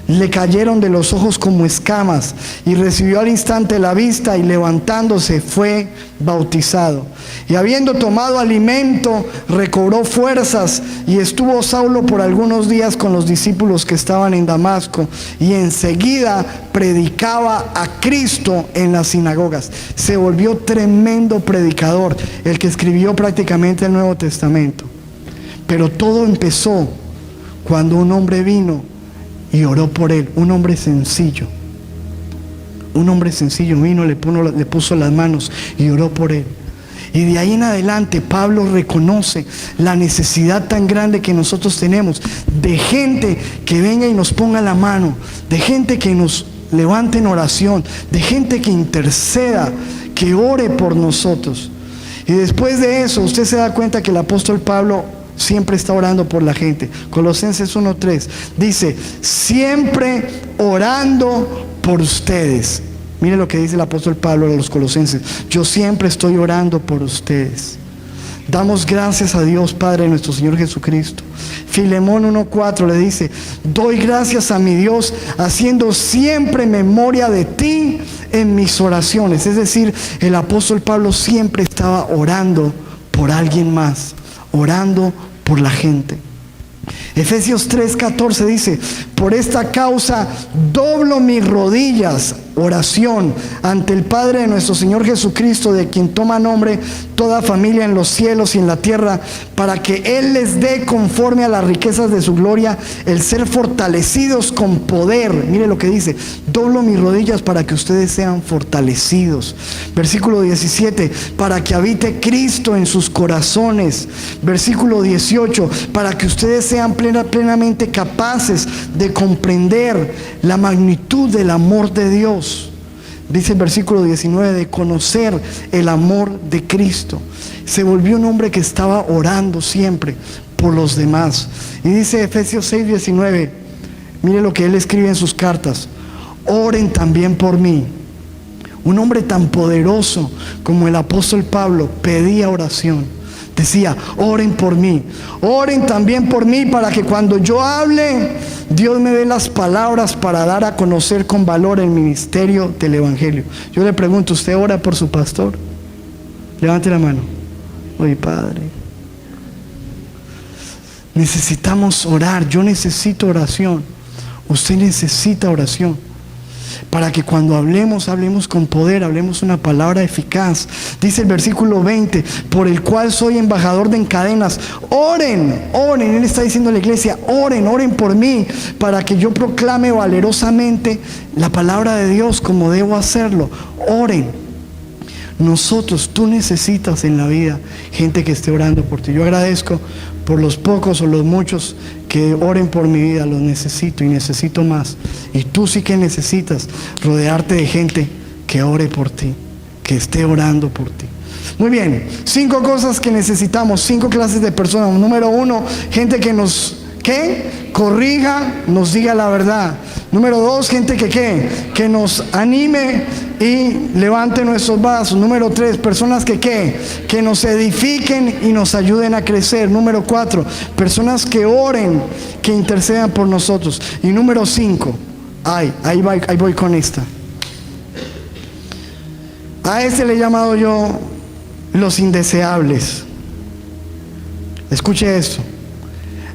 le cayeron de los ojos como escamas, y recibió al instante la vista, y levantándose fue bautizado. Y habiendo tomado alimento, recobró fuerzas, y estuvo Saulo por algunos días con los discípulos que estaban en Damasco, y enseguida predicaba a Cristo en las sinagogas. Se volvió tremendo predicador, el que escribió prácticamente el Nuevo Testamento. Pero todo empezó cuando un hombre vino y oró por él. Un hombre sencillo vino, le puso las manos y oró por él. Y de ahí en adelante Pablo reconoce la necesidad tan grande que nosotros tenemos de gente que venga y nos ponga la mano, de gente que nos levante en oración, de gente que interceda, que ore por nosotros. Y después de eso, usted se da cuenta que el apóstol Pablo siempre está orando por la gente. Colosenses 1:3 dice: siempre orando por ustedes. Mire lo que dice el apóstol Pablo a los colosenses: yo siempre estoy orando por ustedes. Damos gracias a Dios Padre de nuestro Señor Jesucristo. Filemón 1:4 le dice: doy gracias a mi Dios haciendo siempre memoria de ti en mis oraciones. Es decir, el apóstol Pablo siempre estaba orando por alguien más, orando por la gente. Efesios 3:14 dice: por esta causa doblo mis rodillas, oración, ante el Padre de nuestro Señor Jesucristo, de quien toma nombre toda familia en los cielos y en la tierra, para que Él les dé, conforme a las riquezas de su gloria, el ser fortalecidos con poder. Mire lo que dice: doblo mis rodillas para que ustedes sean fortalecidos. Versículo 17: para que habite Cristo en sus corazones. Versículo 18: para que ustedes sean plenamente capaces de comprender la magnitud del amor de Dios. Dice el versículo 19: de conocer el amor de Cristo. Se volvió un hombre que estaba orando siempre por los demás. Y dice Efesios 6:19, mire lo que él escribe en sus cartas: oren también por mí. Un hombre tan poderoso como el apóstol Pablo pedía oración. Decía: oren por mí, oren también por mí, para que cuando yo hable, Dios me dé las palabras para dar a conocer con valor el ministerio del Evangelio. Yo le pregunto: ¿usted ora por su pastor? Levante la mano. Oye, Padre, necesitamos orar. Yo necesito oración. Usted necesita oración, para que cuando hablemos con poder, hablemos una palabra eficaz. Dice el versículo 20: por el cual soy embajador en cadenas. Oren. Él está diciendo a la iglesia: oren por mí, para que yo proclame valerosamente la palabra de Dios como debo hacerlo. Oren. Tú necesitas en la vida gente que esté orando por ti. Yo agradezco por los pocos o los muchos que oren por mi vida. Los necesito y necesito más. Y tú sí que necesitas rodearte de gente que ore por ti, que esté orando por ti. Muy bien, 5 cosas que necesitamos, 5 clases de personas. Número 1, gente que nos corrija, nos diga la verdad. Número 2, gente que nos anime y levante nuestros brazos. Número 3, personas que nos edifiquen y nos ayuden a crecer. Número 4, personas que oren, que intercedan por nosotros. Y número 5, ahí voy con esta. A este le he llamado yo los indeseables. Escuche esto: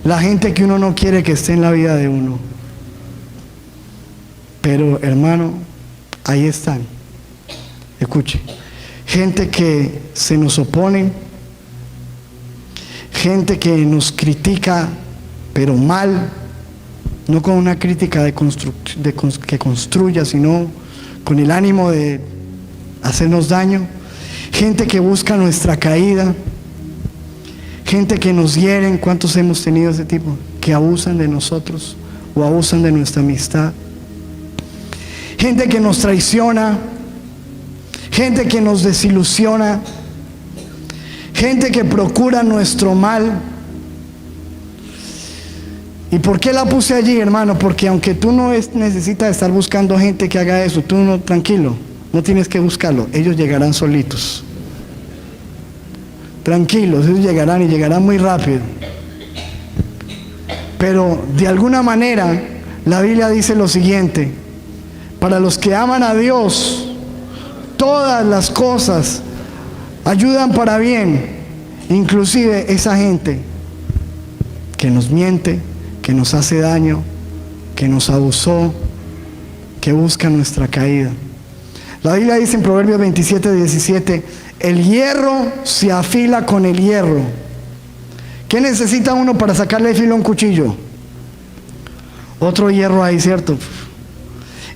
la gente que uno no quiere que esté en la vida de uno. Pero hermano, ahí están. Escuche: gente que se nos opone, gente que nos critica, pero mal, no con una crítica que construya, sino con el ánimo de hacernos daño. gente que busca nuestra caída, gente que nos hieren. ¿Cuántos hemos tenido ese tipo? Que abusan de nosotros o abusan de nuestra amistad. Gente que nos traiciona, gente que nos desilusiona, gente que procura nuestro mal. ¿Y por qué la puse allí, hermano? Porque aunque tú no necesitas estar buscando gente que haga eso, tú no, tranquilo, no tienes que buscarlo, ellos llegarán solitos. Tranquilos, ellos llegarán y llegarán muy rápido. Pero de alguna manera la Biblia dice lo siguiente: para los que aman a Dios, todas las cosas ayudan para bien, inclusive esa gente que nos miente, que nos hace daño, que nos abusó, que busca nuestra caída. La Biblia dice en Proverbios 27:17, el hierro se afila con el hierro. ¿Qué necesita uno para sacarle filo a un cuchillo? Otro hierro ahí, ¿cierto?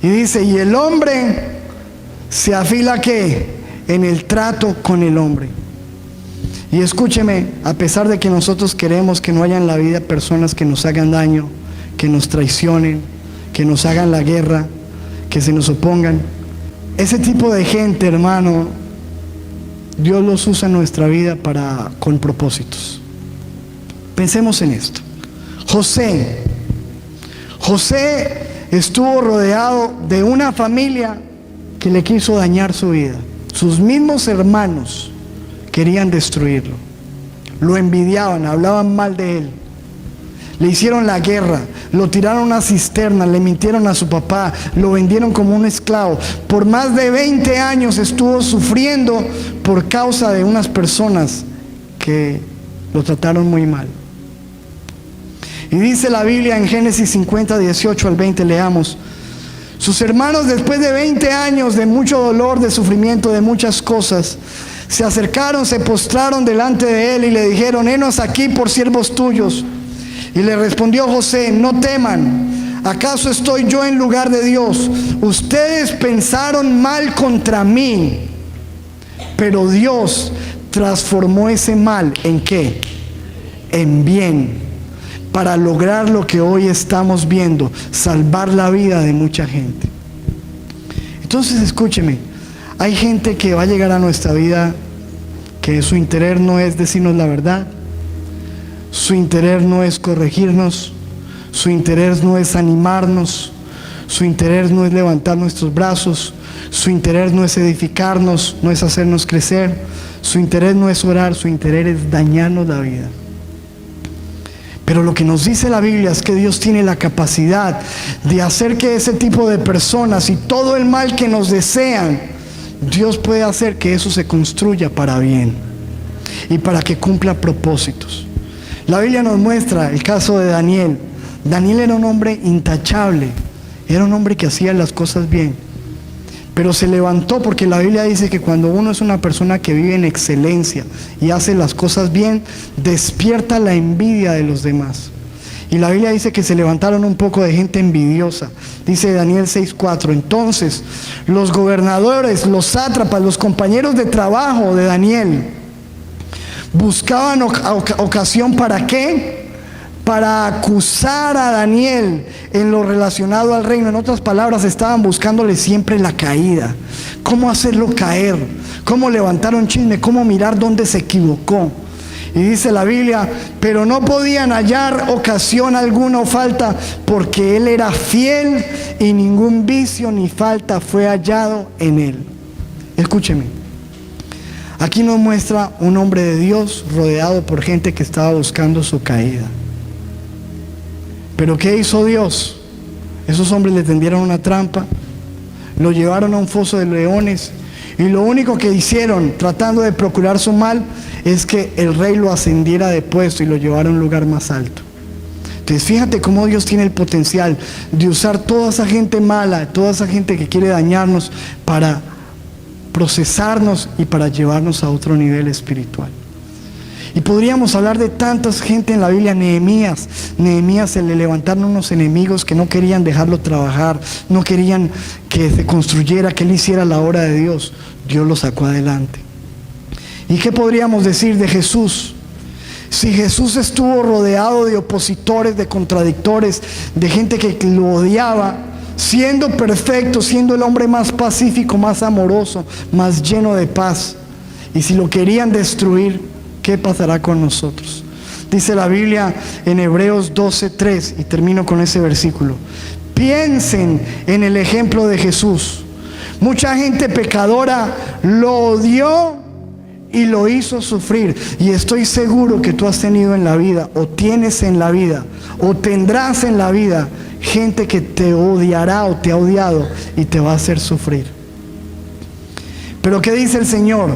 Y dice, y el hombre se afila ¿qué? En el trato con el hombre. Y escúcheme, a pesar de que nosotros queremos que no haya en la vida personas que nos hagan daño, que nos traicionen, que nos hagan la guerra, que se nos opongan, ese tipo de gente, hermano, Dios los usa en nuestra vida con propósitos. Pensemos en esto. José estuvo rodeado de una familia que le quiso dañar su vida. Sus mismos hermanos querían destruirlo, lo envidiaban, hablaban mal de él, le hicieron la guerra, lo tiraron a una cisterna, le mintieron a su papá, lo vendieron como un esclavo. Por más de 20 años estuvo sufriendo por causa de unas personas que lo trataron muy mal. Y dice la Biblia en Génesis 50, 18 al 20, leamos: sus hermanos, después de 20 años de mucho dolor, de sufrimiento, de muchas cosas, se acercaron, se postraron delante de él y le dijeron, henos aquí por siervos tuyos. Y le respondió José, no teman, ¿acaso estoy yo en lugar de Dios? Ustedes pensaron mal contra mí, pero Dios transformó ese mal ¿en qué? En bien, para lograr lo que hoy estamos viendo, salvar la vida de mucha gente. Entonces escúcheme, hay gente que va a llegar a nuestra vida que su interés no es decirnos la verdad, su interés no es corregirnos, su interés no es animarnos, su interés no es levantar nuestros brazos, su interés no es edificarnos, no es hacernos crecer, su interés no es orar, su interés es dañarnos la vida. Pero lo que nos dice la Biblia es que Dios tiene la capacidad de hacer que ese tipo de personas y todo el mal que nos desean, Dios puede hacer que eso se construya para bien y para que cumpla propósitos. La Biblia nos muestra el caso de Daniel. Daniel era un hombre intachable, era un hombre que hacía las cosas bien, pero se levantó, porque la Biblia dice que cuando uno es una persona que vive en excelencia y hace las cosas bien, despierta la envidia de los demás. Y la Biblia dice que se levantaron un poco de gente envidiosa. Dice Daniel 6:4. Entonces los gobernadores, los sátrapas, los compañeros de trabajo de Daniel buscaban ocasión ¿para qué? Para acusar a Daniel en lo relacionado al reino. En otras palabras, estaban buscándole siempre la caída. Cómo hacerlo caer, cómo levantar un chisme, cómo mirar dónde se equivocó. Y dice la Biblia, pero no podían hallar ocasión alguna o falta, porque él era fiel y ningún vicio ni falta fue hallado en él. Escúcheme, aquí nos muestra un hombre de Dios rodeado por gente que estaba buscando su caída. Pero ¿qué hizo Dios? Esos hombres le tendieron una trampa, lo llevaron a un foso de leones, y lo único que hicieron, tratando de procurar su mal, es que el rey lo ascendiera de puesto y lo llevara a un lugar más alto. Entonces fíjate cómo Dios tiene el potencial de usar toda esa gente mala, toda esa gente que quiere dañarnos, para procesarnos y para llevarnos a otro nivel espiritual. Y podríamos hablar de tantas gente en la Biblia. Nehemías se le levantaron unos enemigos que no querían dejarlo trabajar, no querían que se construyera, que él hiciera la obra de Dios. Dios lo sacó adelante. ¿Y qué podríamos decir de Jesús? Si Jesús estuvo rodeado de opositores, de contradictores, de gente que lo odiaba, siendo perfecto, siendo el hombre más pacífico, más amoroso, más lleno de paz, y si lo querían destruir, ¿qué pasará con nosotros? Dice la Biblia en Hebreos 12:3, y termino con ese versículo: piensen en el ejemplo de Jesús. Mucha gente pecadora lo odió y lo hizo sufrir, y estoy seguro que tú has tenido en la vida, o tienes en la vida, o tendrás en la vida gente que te odiará o te ha odiado y te va a hacer sufrir. Pero ¿qué dice el Señor?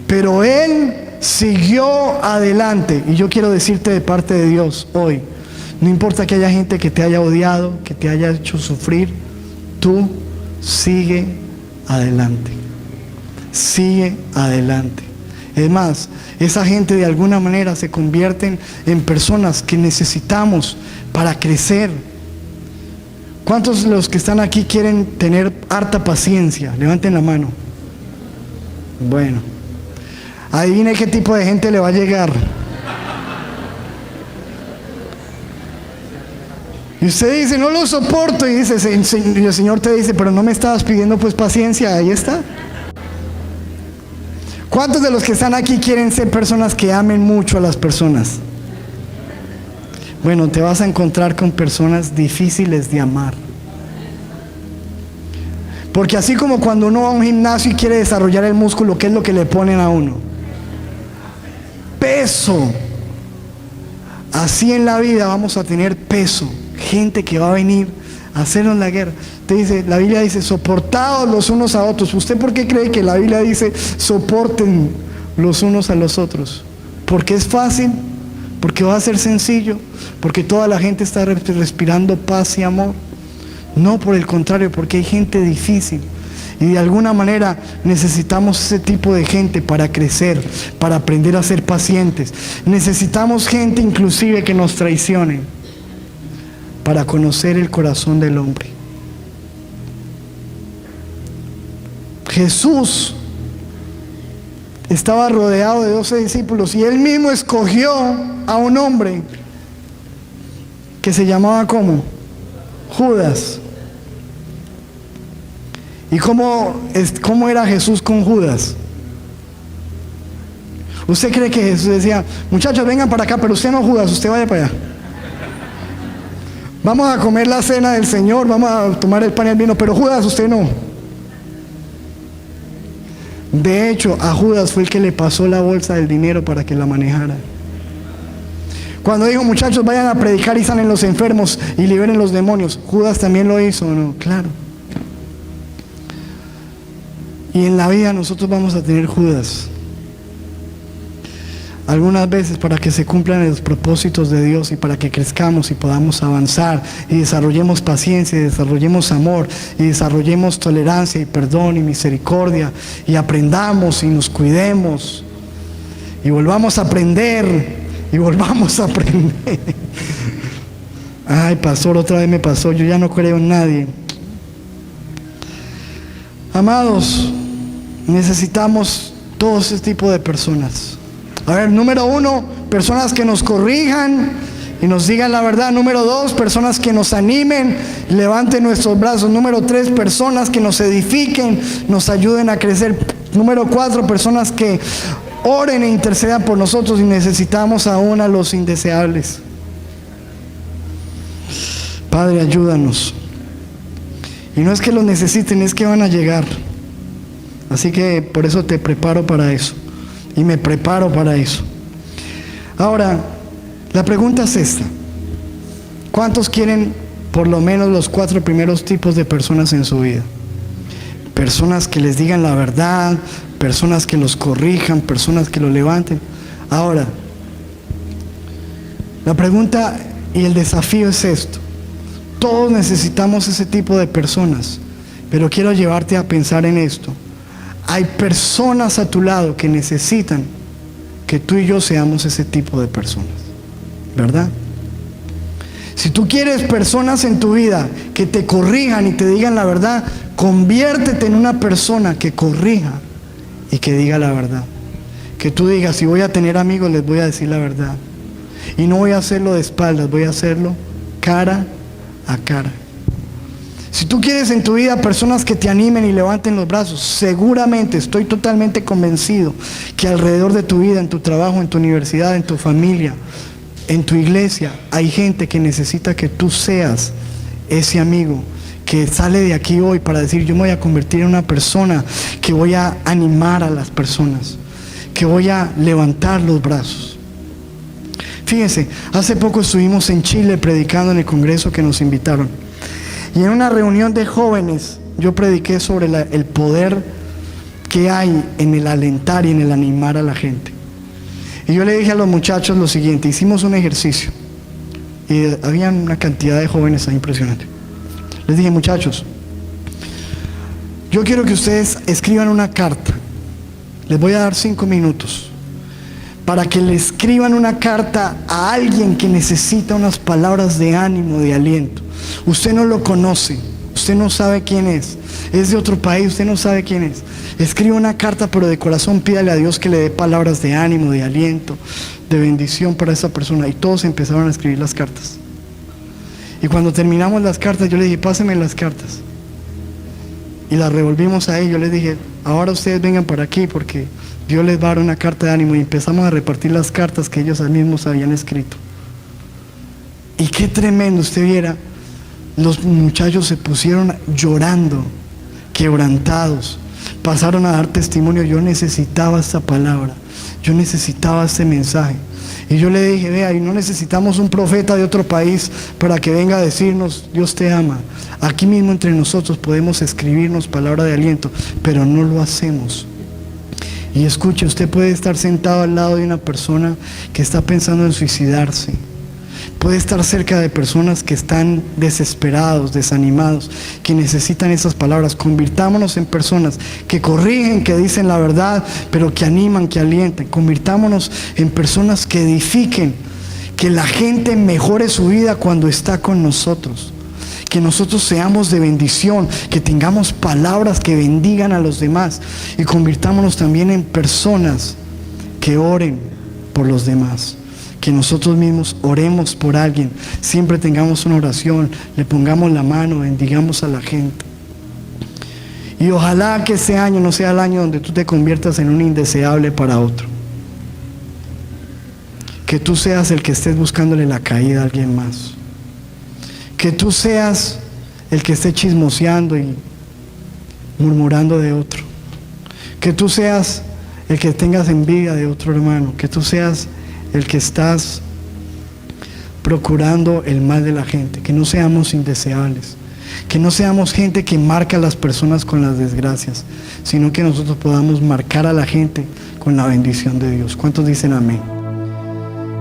Pero Él siguió adelante. Y yo quiero decirte de parte de Dios hoy, no importa que haya gente que te haya odiado, que te haya hecho sufrir, tú sigue adelante. Sigue adelante. Es más, esa gente de alguna manera se convierten en personas que necesitamos para crecer. ¿Cuántos de los que están aquí quieren tener harta paciencia? Levanten la mano. Bueno, adivine qué tipo de gente le va a llegar. Y usted dice, no lo soporto, y dice, y el Señor te dice, pero no me estabas pidiendo pues paciencia. Ahí está. ¿Cuántos de los que están aquí quieren ser personas que amen mucho a las personas? Bueno, te vas a encontrar con personas difíciles de amar. Porque así como cuando uno va a un gimnasio y quiere desarrollar el músculo, ¿qué es lo que le ponen a uno? Peso. Así en la vida vamos a tener peso. Gente que va a venir a hacernos la guerra. Te dice, la Biblia dice, soportaos los unos a otros. ¿Usted por qué cree que la Biblia dice, soporten los unos a los otros? ¿Porque es fácil? ¿Porque va a ser sencillo? ¿Porque toda la gente está respirando paz y amor? No, por el contrario, porque hay gente difícil. Y de alguna manera necesitamos ese tipo de gente para crecer, para aprender a ser pacientes. Necesitamos gente inclusive que nos traicione, para conocer el corazón del hombre. Jesús estaba rodeado de 12 discípulos y él mismo escogió a un hombre que se llamaba ¿cómo? Judas. ¿Y cómo era Jesús con Judas? ¿Usted cree que Jesús decía, muchachos vengan para acá, pero usted no, Judas, usted vaya para allá? Vamos a comer la cena del Señor, vamos a tomar el pan y el vino, pero Judas, usted no. De hecho, a Judas fue el que le pasó la bolsa del dinero para que la manejara. Cuando dijo, muchachos, vayan a predicar y sanen los enfermos y liberen los demonios, Judas también lo hizo, ¿no? Claro. Y en la vida nosotros vamos a tener Judas. Algunas veces para que se cumplan los propósitos de Dios y para que crezcamos y podamos avanzar y desarrollemos paciencia y desarrollemos amor y desarrollemos tolerancia y perdón y misericordia y aprendamos y nos cuidemos y volvamos a aprender y volvamos a aprender. Ay, pastor, otra vez me pasó, yo ya no creo en nadie. Amados, necesitamos todo ese tipo de personas. A ver, número 1, personas que nos corrijan y nos digan la verdad. Número 2, personas que nos animen, levanten nuestros brazos. Número 3, personas que nos edifiquen, nos ayuden a crecer. Número 4, personas que oren e intercedan por nosotros, y necesitamos aún a los indeseables. Padre, ayúdanos. Y no es que los necesiten, es que van a llegar. Así que por eso te preparo para eso. Y me preparo para eso. Ahora, la pregunta es esta: ¿cuántos quieren por lo menos los 4 primeros tipos de personas en su vida? Personas que les digan la verdad, personas que los corrijan, personas que los levanten. Ahora, la pregunta y el desafío es esto: todos necesitamos ese tipo de personas, pero quiero llevarte a pensar en esto. Hay personas a tu lado que necesitan que tú y yo seamos ese tipo de personas, ¿verdad? Si tú quieres personas en tu vida que te corrijan y te digan la verdad, conviértete en una persona que corrija y que diga la verdad. Que tú digas, si voy a tener amigos, les voy a decir la verdad. Y no voy a hacerlo de espaldas, voy a hacerlo cara a cara. Si tú quieres en tu vida personas que te animen y levanten los brazos, seguramente, estoy totalmente convencido que alrededor de tu vida, en tu trabajo, en tu universidad, en tu familia, en tu iglesia, hay gente que necesita que tú seas ese amigo que sale de aquí hoy para decir, yo me voy a convertir en una persona que voy a animar a las personas, que voy a levantar los brazos. Fíjense, hace poco estuvimos en Chile predicando en el congreso que nos invitaron. Y en una reunión de jóvenes yo prediqué sobre el poder que hay en el alentar y en el animar a la gente. Y yo le dije a los muchachos lo siguiente, hicimos un ejercicio y había una cantidad de jóvenes ahí impresionante. Les dije, muchachos, yo quiero que ustedes escriban una carta. Les voy a dar 5 minutos para que le escriban una carta a alguien que necesita unas palabras de ánimo, de aliento. Usted no lo conoce, usted no sabe quién es de otro país, usted no sabe quién es. Escriba una carta, pero de corazón pídale a Dios que le dé palabras de ánimo, de aliento, de bendición para esa persona. Y todos empezaron a escribir las cartas. Y cuando terminamos las cartas, yo le dije, pásenme las cartas. Y las revolvimos ahí. Yo les dije, ahora ustedes vengan por aquí porque Dios les va a dar una carta de ánimo. Y empezamos a repartir las cartas que ellos mismos habían escrito. Y qué tremendo, usted viera, los muchachos se pusieron llorando, quebrantados, pasaron a dar testimonio. Yo necesitaba esta palabra, yo necesitaba este mensaje. Y yo le dije, vea, y no necesitamos un profeta de otro país para que venga a decirnos, Dios te ama. Aquí mismo entre nosotros podemos escribirnos palabra de aliento, pero no lo hacemos. Y escuche, usted puede estar sentado al lado de una persona que está pensando en suicidarse. Puede estar cerca de personas que están desesperados, desanimados, que necesitan esas palabras. Convirtámonos en personas que corrigen, que dicen la verdad, pero que animan, que alienten. Convirtámonos en personas que edifiquen, que la gente mejore su vida cuando está con nosotros. Que nosotros seamos de bendición, que tengamos palabras que bendigan a los demás. Y convirtámonos también en personas que oren por los demás. Que nosotros mismos oremos por alguien, siempre tengamos una oración, le pongamos la mano, bendigamos a la gente. Y ojalá que este año no sea el año donde tú te conviertas en un indeseable para otro. Que tú seas el que estés buscándole la caída a alguien más. Que tú seas el que esté chismoseando y murmurando de otro. Que tú seas el que tengas envidia de otro hermano. Que tú seas el que estás procurando el mal de la gente. Que no seamos indeseables, que no seamos gente que marca a las personas con las desgracias, sino que nosotros podamos marcar a la gente con la bendición de Dios. ¿Cuántos dicen amén?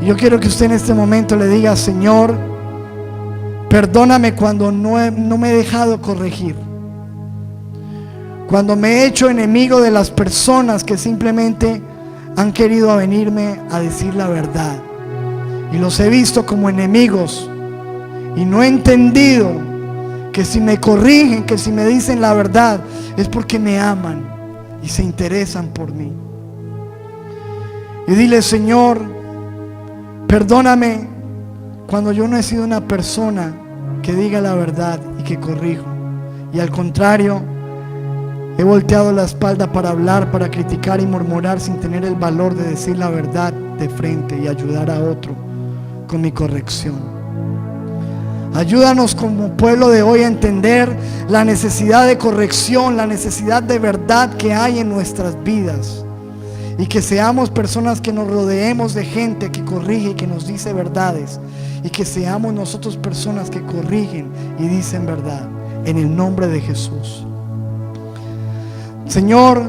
Y yo quiero que usted en este momento le diga, Señor, perdóname cuando no me he dejado corregir, cuando me he hecho enemigo de las personas que simplemente han querido venirme a decir la verdad y los he visto como enemigos y no he entendido que si me corrigen, que si me dicen la verdad es porque me aman y se interesan por mí. Y dile, Señor, perdóname cuando yo no he sido una persona que diga la verdad y que corrijo, y al contrario, he volteado la espalda para hablar, para criticar y murmurar sin tener el valor de decir la verdad de frente y ayudar a otro con mi corrección. Ayúdanos como pueblo de hoy a entender la necesidad de corrección, la necesidad de verdad que hay en nuestras vidas. Y que seamos personas que nos rodeemos de gente que corrige y que nos dice verdades. Y que seamos nosotros personas que corrigen y dicen verdad. En el nombre de Jesús. Señor,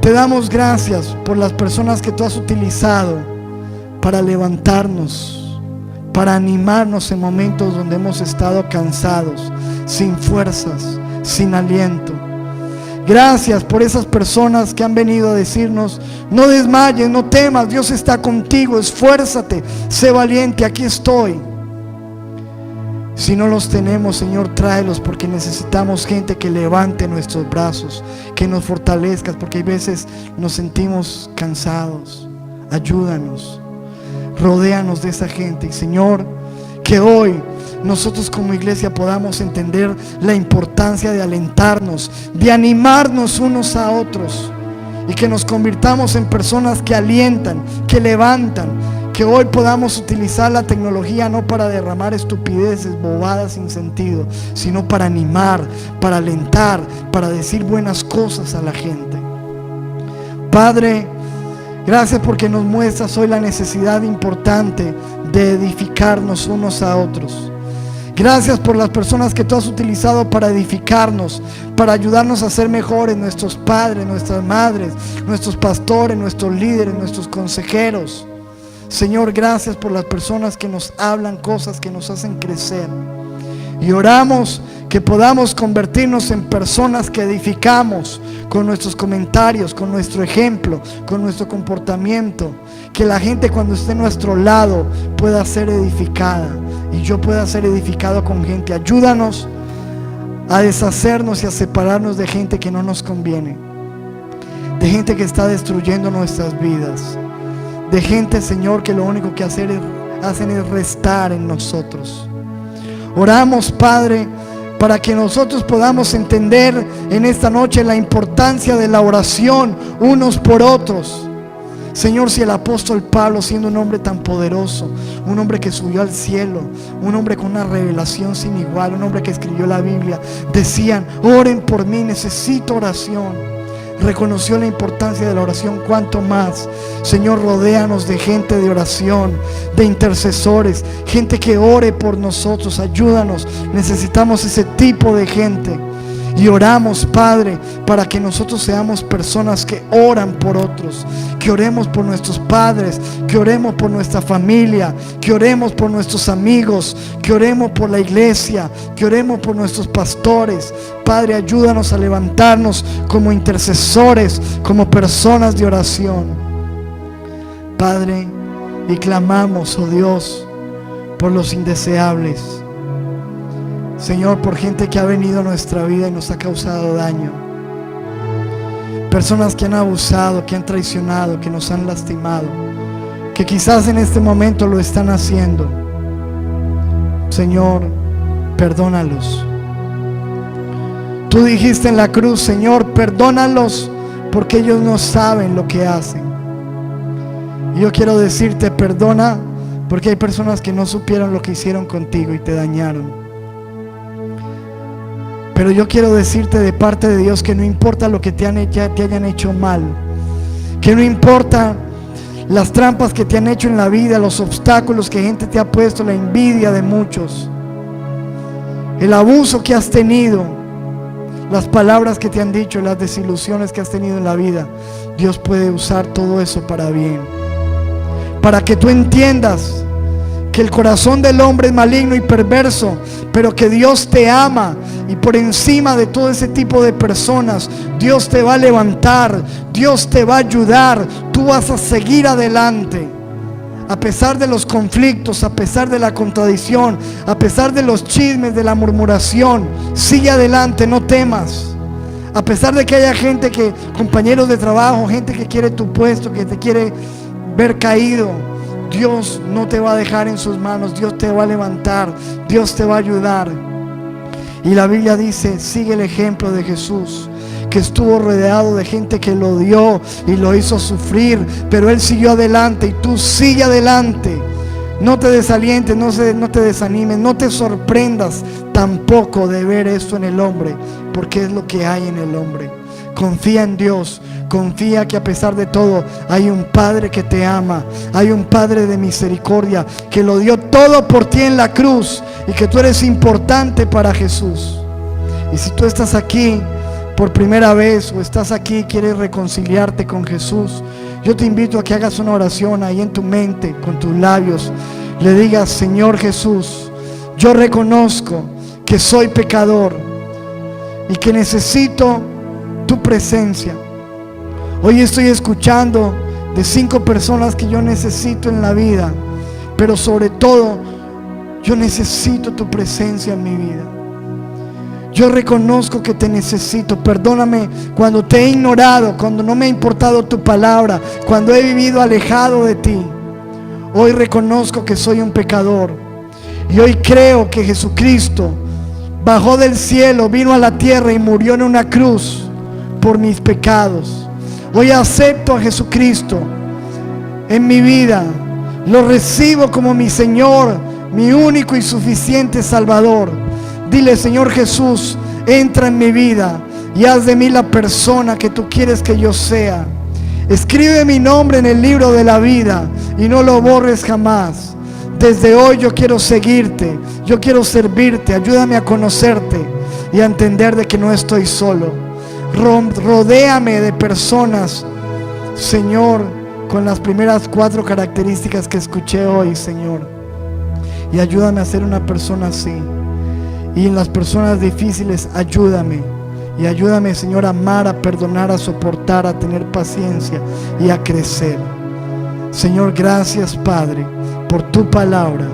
te damos gracias por las personas que tú has utilizado para levantarnos, para animarnos en momentos donde hemos estado cansados, sin fuerzas, sin aliento. Gracias por esas personas que han venido a decirnos, no desmayes, no temas, Dios está contigo, esfuérzate, sé valiente, aquí estoy. Si no los tenemos, Señor, tráelos, porque necesitamos gente que levante nuestros brazos, que nos fortalezca, porque hay veces nos sentimos cansados. Ayúdanos, rodéanos de esa gente. Y Señor, que hoy nosotros como iglesia podamos entender la importancia de alentarnos, de animarnos unos a otros, y que nos convirtamos en personas que alientan, que levantan. Que hoy podamos utilizar la tecnología no para derramar estupideces, bobadas sin sentido, sino para animar, para alentar, para decir buenas cosas a la gente. Padre, gracias porque nos muestras hoy la necesidad importante de edificarnos unos a otros. Gracias por las personas que tú has utilizado para edificarnos, para ayudarnos a ser mejores, nuestros padres, nuestras madres, nuestros pastores, nuestros líderes, nuestros consejeros. Señor, gracias por las personas que nos hablan cosas que nos hacen crecer. Y oramos que podamos convertirnos en personas que edificamos con nuestros comentarios, con nuestro ejemplo, con nuestro comportamiento. Que la gente cuando esté a nuestro lado pueda ser edificada, y yo pueda ser edificado con gente. Ayúdanos a deshacernos y a separarnos de gente que no nos conviene, de gente que está destruyendo nuestras vidas, de gente, Señor, que lo único que hacen es restar en nosotros. Oramos, Padre, para que nosotros podamos entender en esta noche la importancia de la oración unos por otros. Señor, si el apóstol Pablo, siendo un hombre tan poderoso, un hombre que subió al cielo, un hombre con una revelación sin igual, un hombre que escribió la Biblia, decían: oren por mí, necesito oración. Reconoció la importancia de la oración. Cuanto más, Señor, rodéanos de gente de oración, de intercesores, gente que ore por nosotros. Ayúdanos, necesitamos ese tipo de gente. Y oramos, Padre, para que nosotros seamos personas que oran por otros, que oremos por nuestros padres, que oremos por nuestra familia, que oremos por nuestros amigos, que oremos por la iglesia, que oremos por nuestros pastores. Padre, ayúdanos a levantarnos como intercesores, como personas de oración. Padre, y clamamos, oh Dios, por los indeseables. Señor, por gente que ha venido a nuestra vida y nos ha causado daño. Personas que han abusado, que han traicionado, que nos han lastimado, que quizás en este momento lo están haciendo. Señor, perdónalos. Tú dijiste en la cruz: Señor, perdónalos porque ellos no saben lo que hacen. Y yo quiero decirte: perdona, porque hay personas que no supieron lo que hicieron contigo y te dañaron. Pero yo quiero decirte de parte de Dios que no importa lo que te hayan hecho mal, que no importa las trampas que te han hecho en la vida, los obstáculos que gente te ha puesto, la envidia de muchos, el abuso que has tenido, las palabras que te han dicho, las desilusiones que has tenido en la vida. Dios puede usar todo eso para bien, para que tú entiendas que el corazón del hombre es maligno y perverso, pero que Dios te ama, y por encima de todo ese tipo de personas, Dios te va a levantar, Dios te va a ayudar. Tú vas a seguir adelante, a pesar de los conflictos, a pesar de la contradicción, a pesar de los chismes, de la murmuración. Sigue adelante, no temas. A pesar de que haya gente que, compañeros de trabajo, gente que quiere tu puesto, que te quiere ver caído, Dios no te va a dejar en sus manos. Dios te va a levantar, Dios te va a ayudar. Y la Biblia dice: sigue el ejemplo de Jesús, que estuvo rodeado de gente que lo odió y lo hizo sufrir, pero Él siguió adelante, y tú sigue adelante. No te desalientes, no te desanimes, no te sorprendas tampoco de ver esto en el hombre, porque es lo que hay en el hombre. Confía en Dios, confía que a pesar de todo hay un Padre que te ama, hay un Padre de misericordia que lo dio todo por ti en la cruz, y que tú eres importante para Jesús. Y si tú estás aquí por primera vez, o estás aquí y quieres reconciliarte con Jesús, yo te invito a que hagas una oración ahí en tu mente, con tus labios. Le digas: Señor Jesús, yo reconozco que soy pecador y que necesito tu presencia. Hoy estoy escuchando de 5 personas que yo necesito en la vida, pero sobre todo Yo necesito tu presencia en mi vida. Yo reconozco que te necesito. Perdóname cuando te he ignorado, cuando no me ha importado tu palabra, cuando he vivido alejado de ti. Hoy reconozco que soy un pecador. Y hoy creo que Jesucristo bajó del cielo, vino a la tierra y murió en una cruz por mis pecados. Hoy acepto a Jesucristo en mi vida. Lo recibo como mi Señor, mi único y suficiente Salvador. Dile: Señor Jesús, entra en mi vida y haz de mí la persona que tú quieres que yo sea. Escribe mi nombre en el libro de la vida y no lo borres jamás. Desde hoy yo quiero seguirte, yo quiero servirte. Ayúdame a conocerte y a entender de que no estoy solo. Rodéame de personas, Señor, con las primeras 4 características que escuché hoy, Señor. Y ayúdame a ser una persona así. Y en las personas difíciles, ayúdame. Y ayúdame, Señor, a amar, a perdonar, a soportar, a tener paciencia y a crecer. Señor, gracias, Padre, por tu palabra.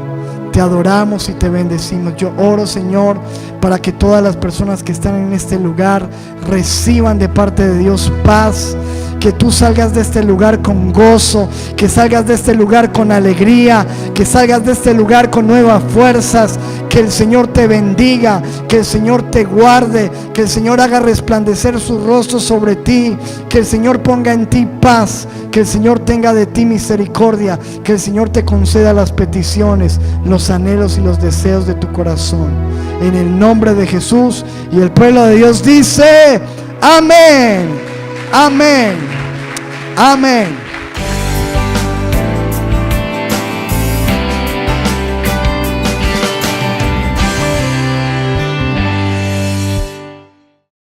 Te adoramos y te bendecimos. Yo oro, Señor, para que todas las personas que están en este lugar reciban de parte de Dios paz. Que tú salgas de este lugar con gozo, que salgas de este lugar con alegría, que salgas de este lugar con nuevas fuerzas. Que el Señor te bendiga, que el Señor te guarde, que el Señor haga resplandecer su rostro sobre ti, que el Señor ponga en ti paz, que el Señor tenga de ti misericordia, que el Señor te conceda las peticiones, los anhelos y los deseos de tu corazón. En el nombre de Jesús. Y el pueblo de Dios dice: amén. Amén. Amén.